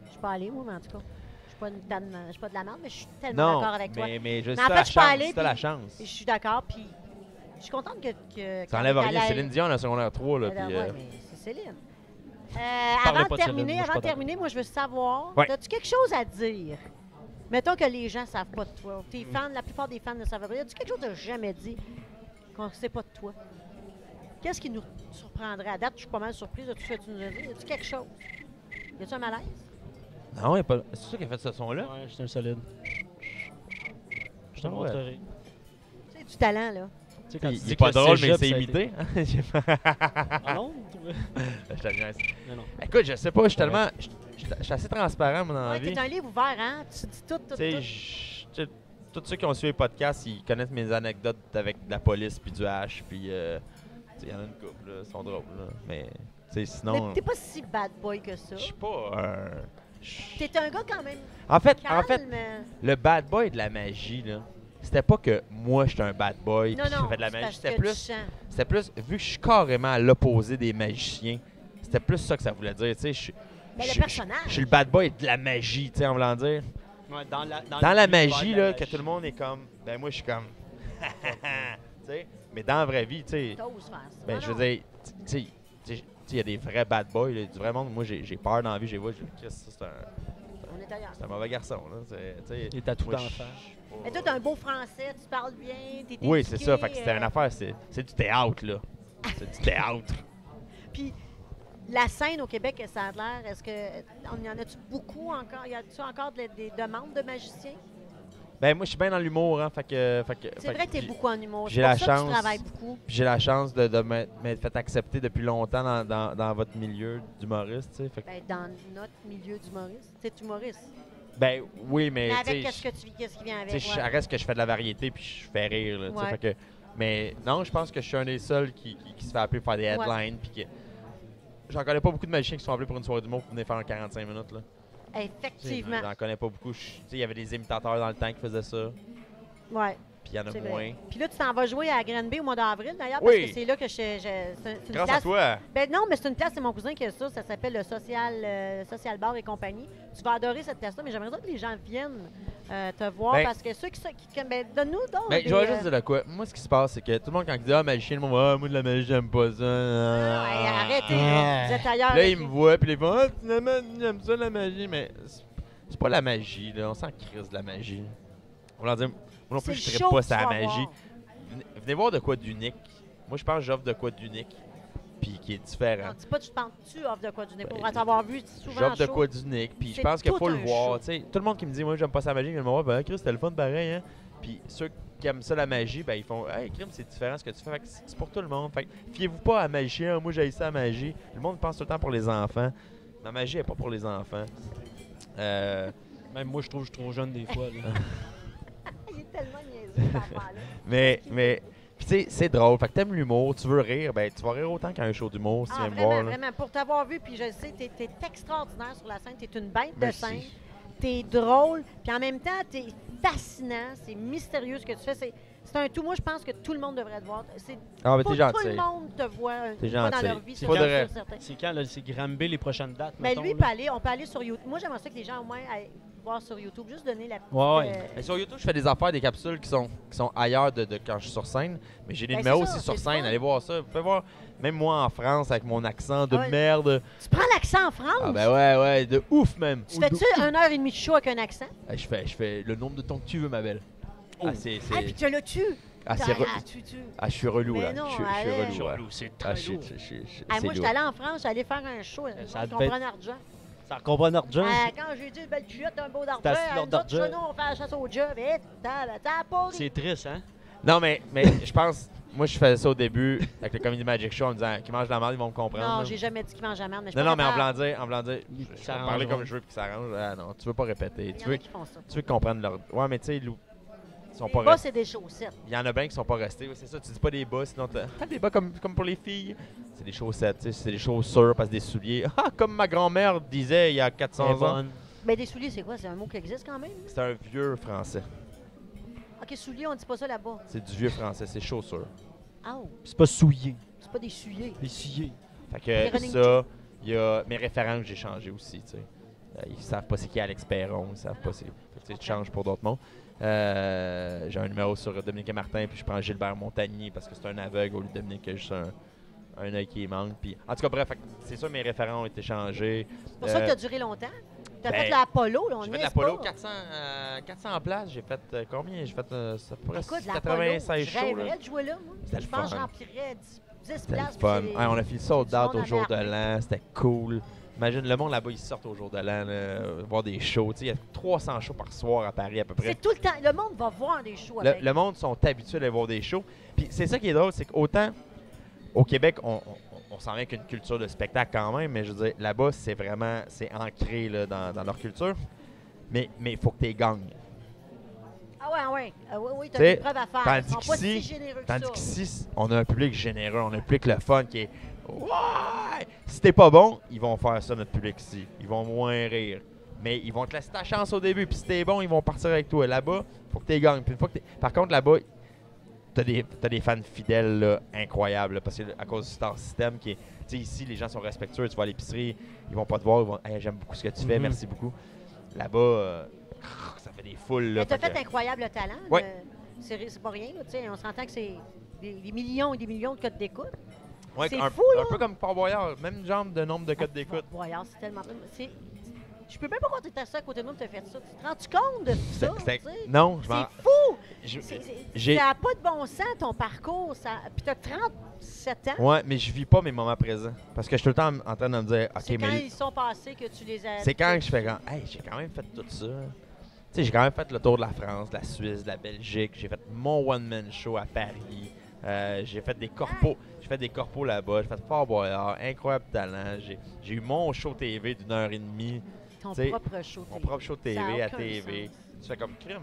Je suis pas allée, moi, mais en tout cas. Je suis pas de la merde, mais je suis tellement d'accord avec toi. mais je Mais sais en fait, la je suis pas chance. allée, C'est la puis- chance. Et je suis d'accord, puis je suis contente que Ça enlève rien. Céline Dion, en secondaire 3, là. Alors, Puis, ouais, mais c'est Céline. Parlez Avant pas de de Céline, moi, je suis pas terminer, moi, je veux savoir, Ouais. as-tu quelque chose à dire? Mettons que les gens savent pas de toi. Tes fans, la plupart des fans ne savent pas. As-tu quelque chose que tu n'as jamais dit qu'on ne sait pas de toi? Qu'est-ce qui nous surprendrait? À date, je suis pas mal surprise de tout ce que tu nous as dit. As-tu quelque chose? Y a-tu un malaise? Non, c'est ça qui a fait ce son-là? Ouais, j'étais un solide. Je te Ouais. montrerai. Tu sais, du talent, là. Tu sais, quand tu Il dis est que pas le drôle, mais cégep, c'est ça a été- imité. Ah non? Je te niaise. Non, non. Écoute, je sais pas, je suis tellement. Je suis assez transparent, moi, dans la Ouais, vie. t'es un livre ouvert, hein? Tu dis tout, tout, Tu sais, tout. tous ceux qui ont suivi le podcast, ils connaissent mes anecdotes avec de la police puis du H. Puis, tu sais, il y en a une couple, là, ils sont drôles. Là. Mais, tu sais, sinon. Mais t'es pas si bad boy que ça. Je suis pas un. T'es un gars quand même En fait, calme. le bad boy de la magie, là, c'était pas que moi, j'étais un bad boy Non, puis je non, fais de la c'est magie. parce C'était que plus. tu sens. C'était plus, vu que je suis carrément à l'opposé des magiciens, c'était plus ça que ça voulait dire. Tu sais, Mais le je personnage. suis le bad boy de la magie, tu sais, en voulant dire. Ouais, dans la Dans la l'univers magie, de la là, que magie. tout le monde est comme, ben moi, je suis comme, tu sais, mais dans la vraie vie, tu sais, T'oses faire ça. ben Non, je veux non. dire, tu sais, il y a des vrais bad boys, là, du vrai monde. Moi, j'ai peur dans la vie, j'ai vu, Chris, ça, On est ailleurs. c'est un mauvais garçon, là. Tu sais, Il est à tout moi, d'en je- faire. Mais toi, t'as un beau français, tu parles bien, t'es Oui, éduqué, c'est ça. Fait que c'était une affaire, c'est du théâtre, là. C'est du théâtre. Puis la scène au Québec, ça a l'air, est-ce que on y en a-tu beaucoup encore? Y a-tu encore des demandes de magiciens? Ben, moi, je suis bien dans l'humour, hein. C'est vrai que t'es beaucoup en humour. j'ai C'est pour la ça que chance- tu travailles beaucoup. Puis j'ai la chance de m'être fait accepter depuis longtemps dans votre milieu d'humoriste, tu sais. Fait que- Ben, dans notre milieu d'humoriste. C'est humoriste. Ben, oui, mais, Mais tu avec sais, qu'est-ce qui vient tu sais, avec? ça Ouais. reste que je fais de la variété puis je fais rire, là, tu sais. Ouais. Fait que, mais non, je pense que je suis un des seuls qui se fait appeler pour faire des headlines. Puis que j'en connais pas beaucoup de magiciens qui sont appelés pour une soirée d'humour pour venir faire un 45 minutes, là. Tu sais, Effectivement. j'en connais pas beaucoup. Tu sais, il y avait des imitateurs dans le temps qui faisaient ça. Ouais, Puis il y en a c'est moins. vrai. Puis là, tu t'en vas jouer à Granby au mois d'avril, d'ailleurs, Oui. parce que c'est là que c'est une Grâce place. à toi. Ben non, mais c'est une place, c'est mon cousin qui a ça. Ça s'appelle le Social Bar et compagnie. Tu vas adorer cette place-là, mais j'aimerais ça que les gens viennent te voir Ben- parce que ceux qui ben, donne-nous donc. Ben, des, je vais juste dire de quoi. Moi, ce qui se passe, c'est que tout le monde, quand il dit ah, magicien, le monde va, ah, moi, de la magie, j'aime pas ça. Ouais, arrêtez, là. Vous êtes ailleurs. Puis là, avec ils me lui. voient, puis ils font ah, finalement, j'aime ça, la magie. Mais c'est pas la magie, là. On s'en crise de la magie. On va dire, moi non plus, C'est je le ne show pas que sur tu la vas magie. voir. Venez voir de quoi d'unique. Moi, je pense que j'offre de quoi d'unique, puis qui est différent. Non, dis pas, tu penses-tu offre de quoi du nez pour Ben, t'avoir vu souvent en J'offre de show. quoi d'unique, puis je C'est pense qu'il tout faut le un voir. show. Tu sais, tout le monde qui me dit, moi, j'aime pas sa magie, ils viennent me voir, ben, Chris, c'était le fun pareil, hein. Puis ceux qui aiment ça, la magie, ben, ils font, hey, Chris, c'est différent ce que tu fais. Fait que c'est pour tout le monde. Fait que fiez-vous pas à la magie, hein. Moi, j'ai ça à la magie. Le monde pense tout le temps pour les enfants. Ma magie n'est pas pour les enfants. Même moi, je trouve que je suis trop jeune des fois. Là. Il est tellement niaiseux, cet enfant-là. mais puis tu sais, c'est drôle. Fait que t'aimes l'humour, tu veux rire, ben, tu vas rire autant qu'à un show d'humour si tu Ah, viens me vraiment, voir. Là. vraiment. Pour t'avoir vu, puis je le sais, t'es extraordinaire sur la scène. T'es une bête Merci. de scène. T'es drôle. Puis en même temps, t'es fascinant. C'est mystérieux ce que tu fais. C'est un tout. Moi, je pense que tout le monde devrait te voir. Ah, mais Pas t'es tout gentil. le monde te voit T'es une fois dans gentil. leur vie. C'est ça, Faudrait. c'est certain. C'est quand, là? C'est Granby, les prochaines dates, Mais mettons, lui, là? on peut aller sur YouTube. Moi, j'aimerais ça que les gens, au moins, aillent voir sur YouTube. Juste donner la petite... Ouais, ouais. Mais sur YouTube, je fais des affaires, des capsules qui sont ailleurs de quand je suis sur scène. Mais j'ai des Ben, numéros c'est ça, aussi sur c'est le scène. fun. Allez voir ça. Vous pouvez voir, même moi en France, avec mon accent de Ah ouais. merde. Tu prends l'accent en France? Ah ben ouais, de ouf même. Tu fais-tu 1h30 de show avec un accent? Ah, je fais le nombre de temps que tu veux, ma belle. Oh. Ah, c'est... Ah, puis tu l'as tu. Ah, c'est re- tu. Ah, je suis relou, Mais là. non, Je suis arrête. relou, ouais. C'est Ah, très lourd. c'est Ah, moi, lourd. j'étais allée en France, j'allais faire un show. Ça Je devait comprends l'argent. Ça comprend argent. Ah, quand j'ai dit belle culotte, un beau d'argent, C'était assis lors nous autres, d'argent. chez nous, on fait la chasse au job. Et t'as pas ri. C'est triste, hein? Non, mais je pense... Moi, je faisais ça au début avec le Comedy Magic Show en me disant qu'ils mangent de la merde, ils vont me comprendre. Non, là. j'ai jamais dit qu'il mange la merde, mais je Non, suis non, pas mais en capable. voulant dire, je Ça vais arrange, parler comme ouais. je veux puis que ça arrange. Ah non, tu veux pas répéter. Il Tu y en veux, a qui font ça. tu veux comprendre leur... Ouais, mais tu sais, Lou, ils sont Les pas bas, restés. c'est des chaussettes. Il y en a bien qui sont pas restés. Ouais, c'est ça, tu dis pas des bas, sinon t'as... Ah, des bas comme pour les filles. C'est des chaussettes, tu sais, c'est des chaussures parce que des souliers. Ah, comme ma grand-mère disait il y a 400 Elle est ans. bonne. Mais des souliers, c'est quoi? C'est un mot qui existe quand même? C'est un vieux français. OK, souliers, on dit pas ça là-bas. C'est du vieux français, c'est chaussures. Ah, oh, C'est pas souillé. c'est pas des souliers. Les souillés. Fait que Les running ça, il y a mes référents que j'ai changés aussi, tu sais. Ils savent pas c'est qui Alex Perron, ils savent pas c'est... Fait que, tu sais, tu changes pour d'autres mondes. J'ai un numéro sur Dominique et Martin, puis je prends Gilbert Montagnier parce que c'est un aveugle au lieu de Dominique qui a juste un œil qui manque. Puis, en tout cas, bref, fait que c'est ça, mes référents ont été changés. C'est pour ça que t'as duré longtemps. T'as ben, fait l'Apollo, là, on J'ai y fait est l'Apollo pas. 400 places. J'ai fait combien? J'ai fait ça pourrait Écoute, 96 je shows. Là. rêverais de jouer là, moi. C'était Je le pense que fun. j'emplirais 10 C'était places. le fun. puis Ouais, on a fait le sold du out monde au en jour de armée. l'an. C'était cool. Imagine, le monde là-bas, ils sortent au jour de l'an, là, voir des shows. Tu sais, il y a 300 shows par soir à Paris à peu près. C'est tout le temps. Le monde va voir des shows Le, avec. le monde sont habitués à voir des shows. Puis c'est ça qui est drôle, c'est qu'autant au Québec, on s'en vient avec une culture de spectacle quand même, mais je veux dire, là-bas, c'est vraiment, c'est ancré là, dans leur culture. Mais il faut que tu les gagnes. Ah ouais. Oui, t'as T'sais, des preuves à faire. tandis Ils sont pas si qu'ici- généreux que Tandis ça. qu'ici, on a un public généreux, on a un public le fun qui est ouais! Si t'es pas bon, ils vont faire ça, notre public ici. Ils vont moins rire. Mais ils vont te laisser ta chance au début, puis si t'es bon, ils vont partir avec toi. Là-bas, faut que tu les gagnes. Puis une fois que par contre, là-bas, t'as des fans fidèles là, incroyables, là, parce que à cause du star system qui est. Tu sais, ici, les gens sont respectueux, tu vas à l'épicerie, ils vont pas te voir, ils vont hey, j'aime beaucoup ce que tu fais, Mhm. merci beaucoup. Là-bas, ça fait des foules. Là, Mais t'as fait fait que- incroyable talent. Ouais. C'est pas rien, là, tu sais. On s'entend que c'est des millions et des millions de codes d'écoute. Ouais, c'est un, fou, là. un peu comme Fort Boyard, même genre de nombre de codes d'écoute. Voyons, c'est tellement. Je peux même pas croire que t'es assis à côté de moi et t'as fait ça. Tu te rends-tu compte de ça? C'était- tu sais? Non, je m'en. C'est fou! je- C'est- j'ai- Ça n'a pas de bon sens, ton parcours. Puis t'as 37 ans. Ouais, mais je vis pas mes moments présents. Parce que je suis tout le temps en train de me dire, OK, C'est quand mais ils sont passés que tu les as. c'est quand que je fais quand, hey, j'ai quand même fait tout ça. sais, j'ai quand même fait le tour de la France, de la Suisse, de la Belgique. J'ai fait mon one-man show à Paris. J'ai fait des corpos. J'ai fait des corpos là-bas. J'ai fait Fort Boyard, incroyable talent. J'ai eu mon show TV d'1h30. Ton T'sais, propre show. Mon propre show Ça a TV à aucun TV. sens. Tu fais comme crime.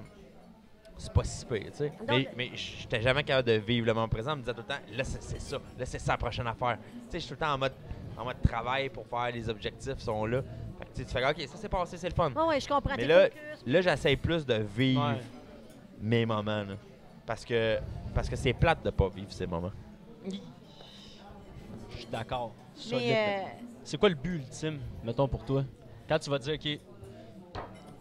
C'est pas si pire, tu sais. Donc- Mais j'étais jamais capable de vivre le moment présent. Je me disais tout le temps, là, c'est ça. Là, c'est ça la prochaine affaire. Tu sais, je suis tout le temps en mode travail pour faire les objectifs sont là. Fait que tu sais, tu fais, OK, ça s'est passé, c'est le fun. Oui, je comprends. Mais T'es là, focus. Là, j'essaie plus de vivre Ouais. mes moments, là. Parce que c'est plate de pas vivre ces moments. Je suis d'accord. Mais C'est quoi le but ultime, mettons, pour toi? Quand tu vas dire, OK,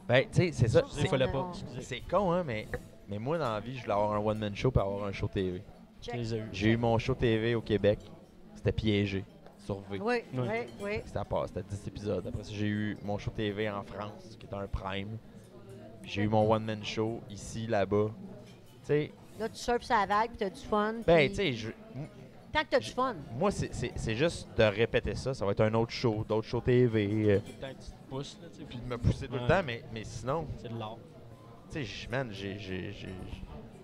Ben, tu sais, c'est ça. il fallait pas. C'est con, hein, mais moi, dans la vie, je voulais avoir un one-man show pour avoir un show TV. check. Tu les as eu. J'ai eu mon show TV au Québec. C'était piégé. Sur V. Oui, oui, Ouais. oui. C'était 10 épisodes. Après ça, j'ai eu mon show TV en France, qui est un prime. Puis j'ai eu mon one-man show ici, là-bas. Tu sais, Là, tu surfes sur la vague, puis t'as du fun. ben, puis tu sais, tant que t'as du fun. moi, c'est juste de répéter ça. Ça va être un autre show, d'autres shows TV. Tout le temps que tu te pousses, là, tu sais, Puis puis de me pousser tout le Ouais. temps, mais sinon, c'est de l'art. tu sais, man,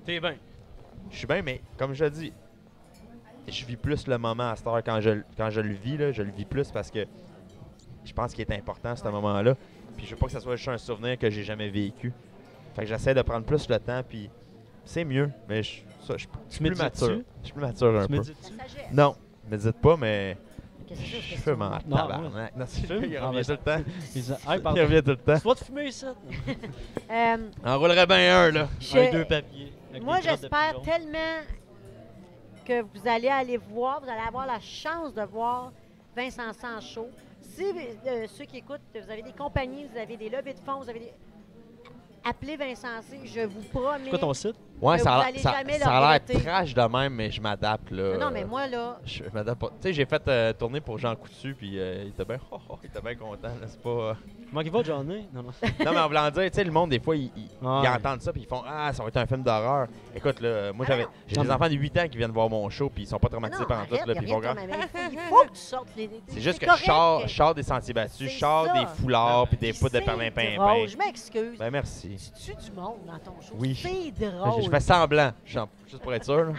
T'es bien. je suis bien, mais comme je dis, je vis plus le moment à cette heure. Quand je le vis, là, je le vis plus parce que je pense qu'il est important, ce moment-là. Puis je veux pas que ça soit juste un souvenir que j'ai jamais vécu. Fait que j'essaie de prendre plus le temps, puis c'est mieux, mais je suis plus médites-tu? mature. Je suis plus mature un Tu peu. médites-tu? La sagesse. Non, médite pas, mais Qu'est-ce que c'est, je cette fume en question-là? Non, tabarnak. Non, c'est fumes? il Ah, revient ben, tout le temps. Ils disent, hey, Il pardon. revient tout le temps. Tu vas te fumer ça? En roulerait bien un, là. Je- Un, deux papiers. avec Moi, des crottes de j'espère pigeon. tellement que vous allez aller voir, vous allez avoir la chance de voir Vincent Sans show. Si ceux qui écoutent, vous avez des compagnies, vous avez des levées de fonds, vous avez des... Appelez Vincent C, je vous promets. C'est quoi ton site? Ouais, Mais ça vous a allez l'air jamais ça le a l'air regretter. trash de même, mais je m'adapte, là. Non, mais moi, là, Je m'adapte pas. Tu sais, j'ai fait tourner pour Jean Coutu, puis il était bien il était bien content, là, c'est pas... Comment il va, Johnny? Non, non. Non, mais en voulant dire, tu sais, le monde, des fois, ils Ouais. entendent ça, puis ils font « Ah, ça va être un film d'horreur. » Écoute, là, moi, j'ai Non, des mais- enfants de 8 ans qui viennent voir mon show, puis ils sont pas traumatisés non, pendant tout, arrête, là, y a puis ils vont rien grand. de ton il faut que tu sortes les... C'est juste que correct. je sors des sentiers-battus, je C'est sors ça. des foulards, puis des Puis poudres de c'est perlimpinpin. drôle, je m'excuse. Ben, merci. Tu tues du monde dans ton show. Oui. C'est Je drôle. fais semblant, juste pour être sûr. là.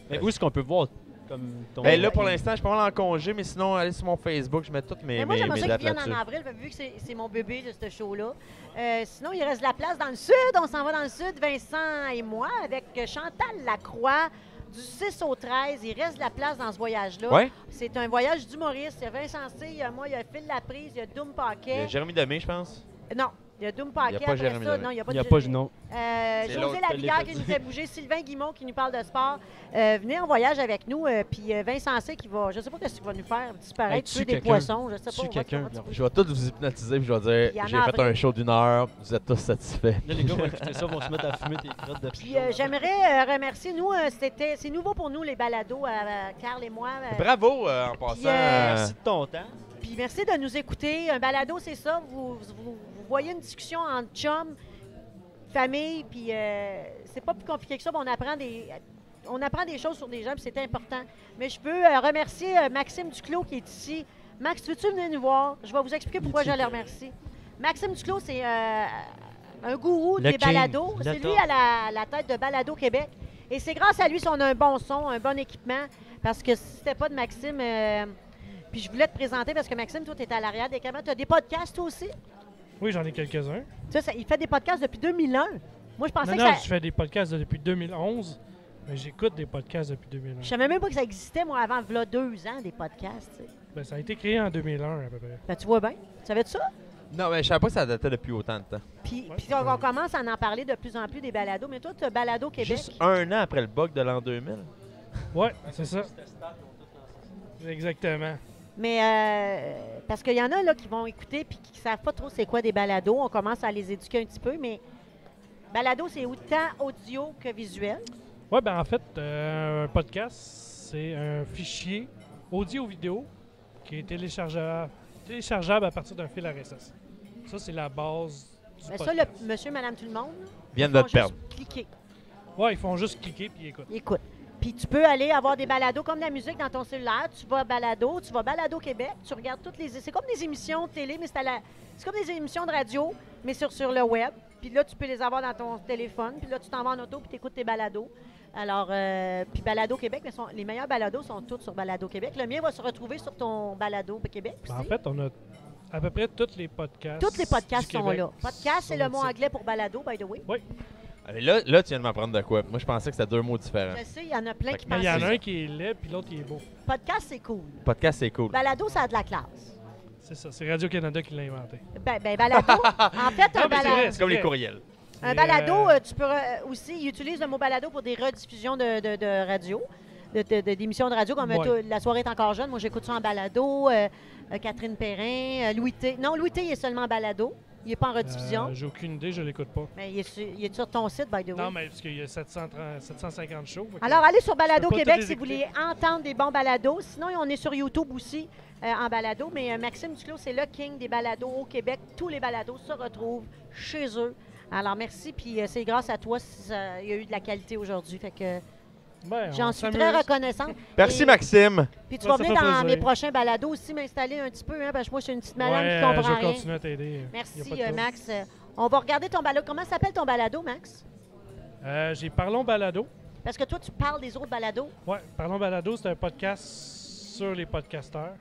Mais où est-ce qu'on peut voir comme ton. Ben là, pour l'instant, je suis pas mal en congé, mais sinon, allez sur mon Facebook, je mets toutes Mais mes, moi, mes, j'aimerais mes ça dates qu'ils viennent là-dessus. en avril, vu que c'est mon bébé de ce show-là. Sinon, il reste de la place dans le sud. On s'en va dans le sud, Vincent et moi, avec Chantal Lacroix. Du 6 au 13, il reste de la place dans ce voyage-là. Ouais? C'est un voyage d'humoriste. Il y a Vincent C, il y a moi, il y a Phil Laprise, il y a Doom Il y Paquet. a Jérémy Demé, je pense. Non, il y a Doom Paquet. Il y a pas après Jérémy ça. Demé. Non, il n'y a pas Il n'y a de pas Jérémy. de nom. C'est José l'autre, Lavigueur je l'ai qui pas nous dit. fait bouger, Sylvain Guimont qui nous parle de sport. Venez en voyage avec nous. Puis Vincent C qui va, je sais pas ce qu'il va nous faire, disparaître, Hey, tuer tue des quelqu'un. poissons, je sais pas. Tue on va- quelqu'un, on va- là. Je vais tous vous hypnotiser, puis je vais Il y en dire a j'ai fait avril. un show d'1 heure, vous êtes tous satisfaits. Là, les gars vont écouter ça, vont se mettre à fumer tes crottes de Puis pigeon. j'aimerais remercier, nous, c'est nouveau pour nous les balados, Carl et moi. Bravo en passant. Merci de ton temps. Puis merci de nous écouter. Un balado, c'est ça. Vous voyez une discussion entre chums, famille, puis c'est pas plus compliqué que ça. Mais on apprend des choses sur des gens, puis c'est important. Mais je peux remercier Maxime Duclos qui est ici. Max, veux-tu venir nous voir? Je vais vous expliquer pourquoi je le remercie. Maxime Duclos, c'est un gourou Le des king, balados. le C'est lui top. à la tête de Balado Québec. Et c'est grâce à lui si on a un bon son, un bon équipement. Parce que si c'était pas de Maxime... puis je voulais te présenter parce que Maxime, toi, tu es à l'arrière des caméras. Tu as des podcasts toi aussi? Oui, j'en ai quelques-uns. Il fait des podcasts depuis 2001. Moi, je pensais Non, que non, ça... je fais des podcasts depuis 2011, mais j'écoute des podcasts depuis 2001. Je savais même pas que ça existait, moi, avant, v'là 2 ans, des podcasts. Tu sais. Ben, ça a été créé en 2001 à peu près. Ben, tu vois bien. Tu savais de ça? Non, mais je savais pas que ça datait depuis autant de temps. Puis, Ouais. puis on commence à en parler de plus en plus des balados. Mais toi, tu as Balado Québec. Juste un an après le bug de l'an 2000. Ouais, c'est ça. Exactement. Mais parce qu'il y en a là qui vont écouter puis qui ne savent pas trop c'est quoi des balados. On commence à les éduquer un petit peu, mais balado, c'est autant audio que visuel. Ouais, ben en fait, un podcast, c'est un fichier audio-vidéo qui est téléchargeable à partir d'un fil RSS. Ça, c'est la base du Ben, ça, podcast. le monsieur, madame, tout le monde, là, Viennent ils de font te perdre. juste cliquer. Ouais, ils font juste cliquer puis ils écoutent. Écoute. Puis tu peux aller avoir des balados comme la musique dans ton cellulaire. Tu vas Balado Québec, tu regardes toutes les... C'est comme des émissions de télé, mais c'est comme des émissions de radio, mais sur le web. Puis là, tu peux les avoir dans ton téléphone. Puis là, tu t'en vas en auto puis tu écoutes tes balados. Alors, puis Balado Québec, mais les meilleurs balados sont tous sur Balado Québec. Le mien va se retrouver sur ton Balado Québec aussi. En fait, on a à peu près tous les podcasts. Tous les podcasts du sont Québec là. Podcast, c'est sur le notre mot site. anglais pour balado, by the way. Là, tu viens de m'apprendre de quoi? Moi, je pensais que c'était 2 mots différents. Je sais, il y en a plein qui Mais pensent il y en a ça. un qui est laid, puis l'autre, il est beau. Podcast, c'est cool. Podcast, c'est cool. Balado, ça a de la classe. C'est ça. C'est Radio-Canada qui l'a inventé. Balado, en fait, Non, mais c'est vrai, C'est comme les courriels. un Et, balado, tu peux aussi, ils utilisent le mot balado pour des rediffusions de radio, d'émissions de radio, comme Ouais. La soirée est encore jeune. Moi, j'écoute ça en balado. Catherine Perrin, Louis T. Non, Louis T, il est seulement en balado. Il n'est pas en rediffusion. J'ai aucune idée, je l'écoute pas. Mais il est sur ton site, by the way. Non, mais parce qu'il y a 750 shows. fait que- Alors, allez sur Balado Je peux pas Québec tous les si vous écouter. voulez entendre des bons balados. Sinon, on est sur YouTube aussi en balado. Mais Maxime Duclos, c'est le king des balados au Québec. Tous les balados se retrouvent chez eux. Alors, merci. Puis c'est grâce à toi s'il y a eu de la qualité aujourd'hui. Fait que Ben, j'en on suis s'amuse. très reconnaissante. Merci, Et- Maxime. Puis tu Ouais, vas ça venir fait dans plaisir. mes prochains balados aussi m'installer un petit peu, hein, parce que moi, je suis une petite madame Ouais, qui comprend je vais rien. continuer à t'aider. Y a Merci, pas de trouble. Max. On va regarder ton balado. Comment s'appelle ton balado, Max? J'ai Parlons Balado. Parce que toi, tu parles des autres balados. Ouais, Parlons Balado, c'est un podcast sur les podcasteurs.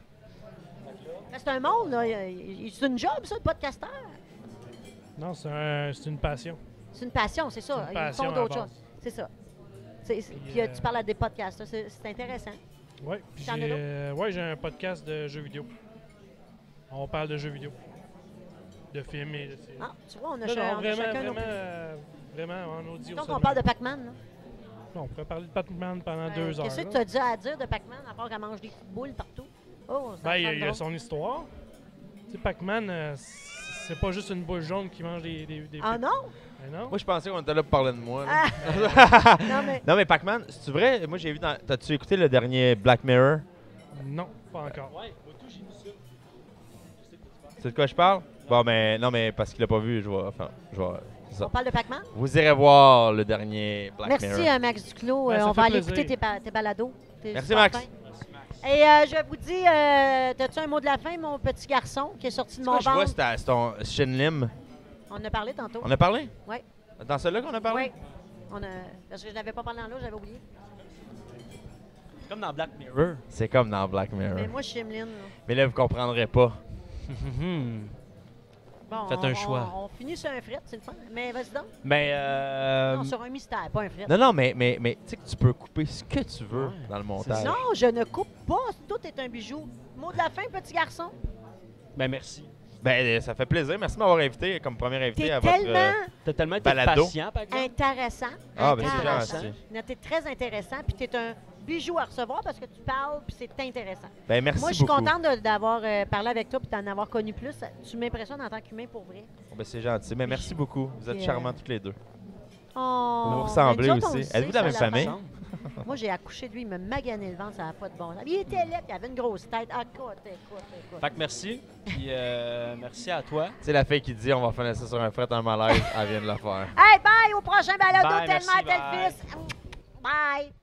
Mais c'est un monde, là. C'est une job, ça, de podcasteur. Non, c'est une passion. C'est une passion, c'est ça. C'est une Ils passion font à d'autres la choses. base. C'est ça. Puis euh, tu parles à des podcasts, c'est intéressant. Ouais, puis T'en as j'ai un podcast de jeux vidéo. On parle de jeux vidéo. De films et de séries. Ah, tu vois, on a, Non, on a vraiment, chacun nos... vraiment en audio. Donc, on seulement. parle de Pac-Man. là. Non, on pourrait parler de Pac-Man pendant 2 heures. Qu'est-ce que là. tu as dit à dire de Pac-Man, à part qu'elle mange des coups de boule partout? Oh, ça Ben, il me y a drôle. son histoire. Tu sais, Pac-Man, c'est pas juste une boule jaune qui mange des Ah non? Ben non? Moi, je pensais qu'on était là pour parler de moi. là. Ah! non, mais Non, mais Pac-Man, c'est vrai? Moi, j'ai vu dans. T'as-tu écouté le dernier Black Mirror? Non, pas encore. Ouais, moi tout, j'ai vu ça. C'est de quoi je parle? Bon, mais non, mais parce qu'il l'a pas vu, je vais. Enfin, c'est ça. on parle de Pac-Man? Vous irez voir le dernier Black Merci, Mirror. Max Duclos. Ben, ça on fait va aller plaisir. écouter tes balados. T'es Merci, super Max. fin. Et je vous dis, t'as-tu un mot de la fin, mon petit garçon, qui est sorti de C'est mon quoi, je vois, ventre? c'est ton Shin Lim. On en a parlé tantôt. On a parlé? Oui. Dans celui-là qu'on a parlé? Oui. Parce que je n'avais pas parlé dans l'autre, j'avais oublié. C'est comme dans Black Mirror. C'est comme dans Black Mirror. Mais moi, je suis Emeline. Mais là, vous comprendrez pas. Bon, Faites un choix. On finit sur un fret, c'est le fun. Mais vas-y donc. Mais Non, sur un mystère, pas un fret. Non, mais tu sais que tu peux couper ce que tu veux Ouais, dans le montage. Non, je ne coupe pas. Tout est un bijou. Mot de la fin, petit garçon. ben merci. Ben, ça fait plaisir. Merci de m'avoir invité comme premier invité T'es à votre. tellement T'as tellement été Balado. patient, par exemple. intéressant. Ah, ben, c'est intéressant. gentil. Non, t'es très intéressant. Puis t'es un bijou à recevoir parce que tu parles, puis c'est intéressant. Ben, merci Moi, je suis beaucoup. contente d'avoir parlé avec toi puis d'en avoir connu plus. Tu m'impressionnes en tant qu'humain pour vrai. Ben, c'est gentil. Mais merci beaucoup. Vous êtes Puis, charmants toutes les deux. Oh, Vous ressemblez ben, nous autres, on aussi. le sait, Êtes-vous de la ça, même famille? façon. Moi, j'ai accouché de lui, il me maganait le ventre, ça n'a pas de bon sens. Il était laid, puis il avait une grosse tête. Ah, écoute. Fait que merci. Puis merci à toi. Tu sais, la fille qui dit on va finir ça sur un fret, un malaise, elle vient de le faire. Hey, bye, au prochain balado, Bye, tellement merci, tel bye. fils. Bye.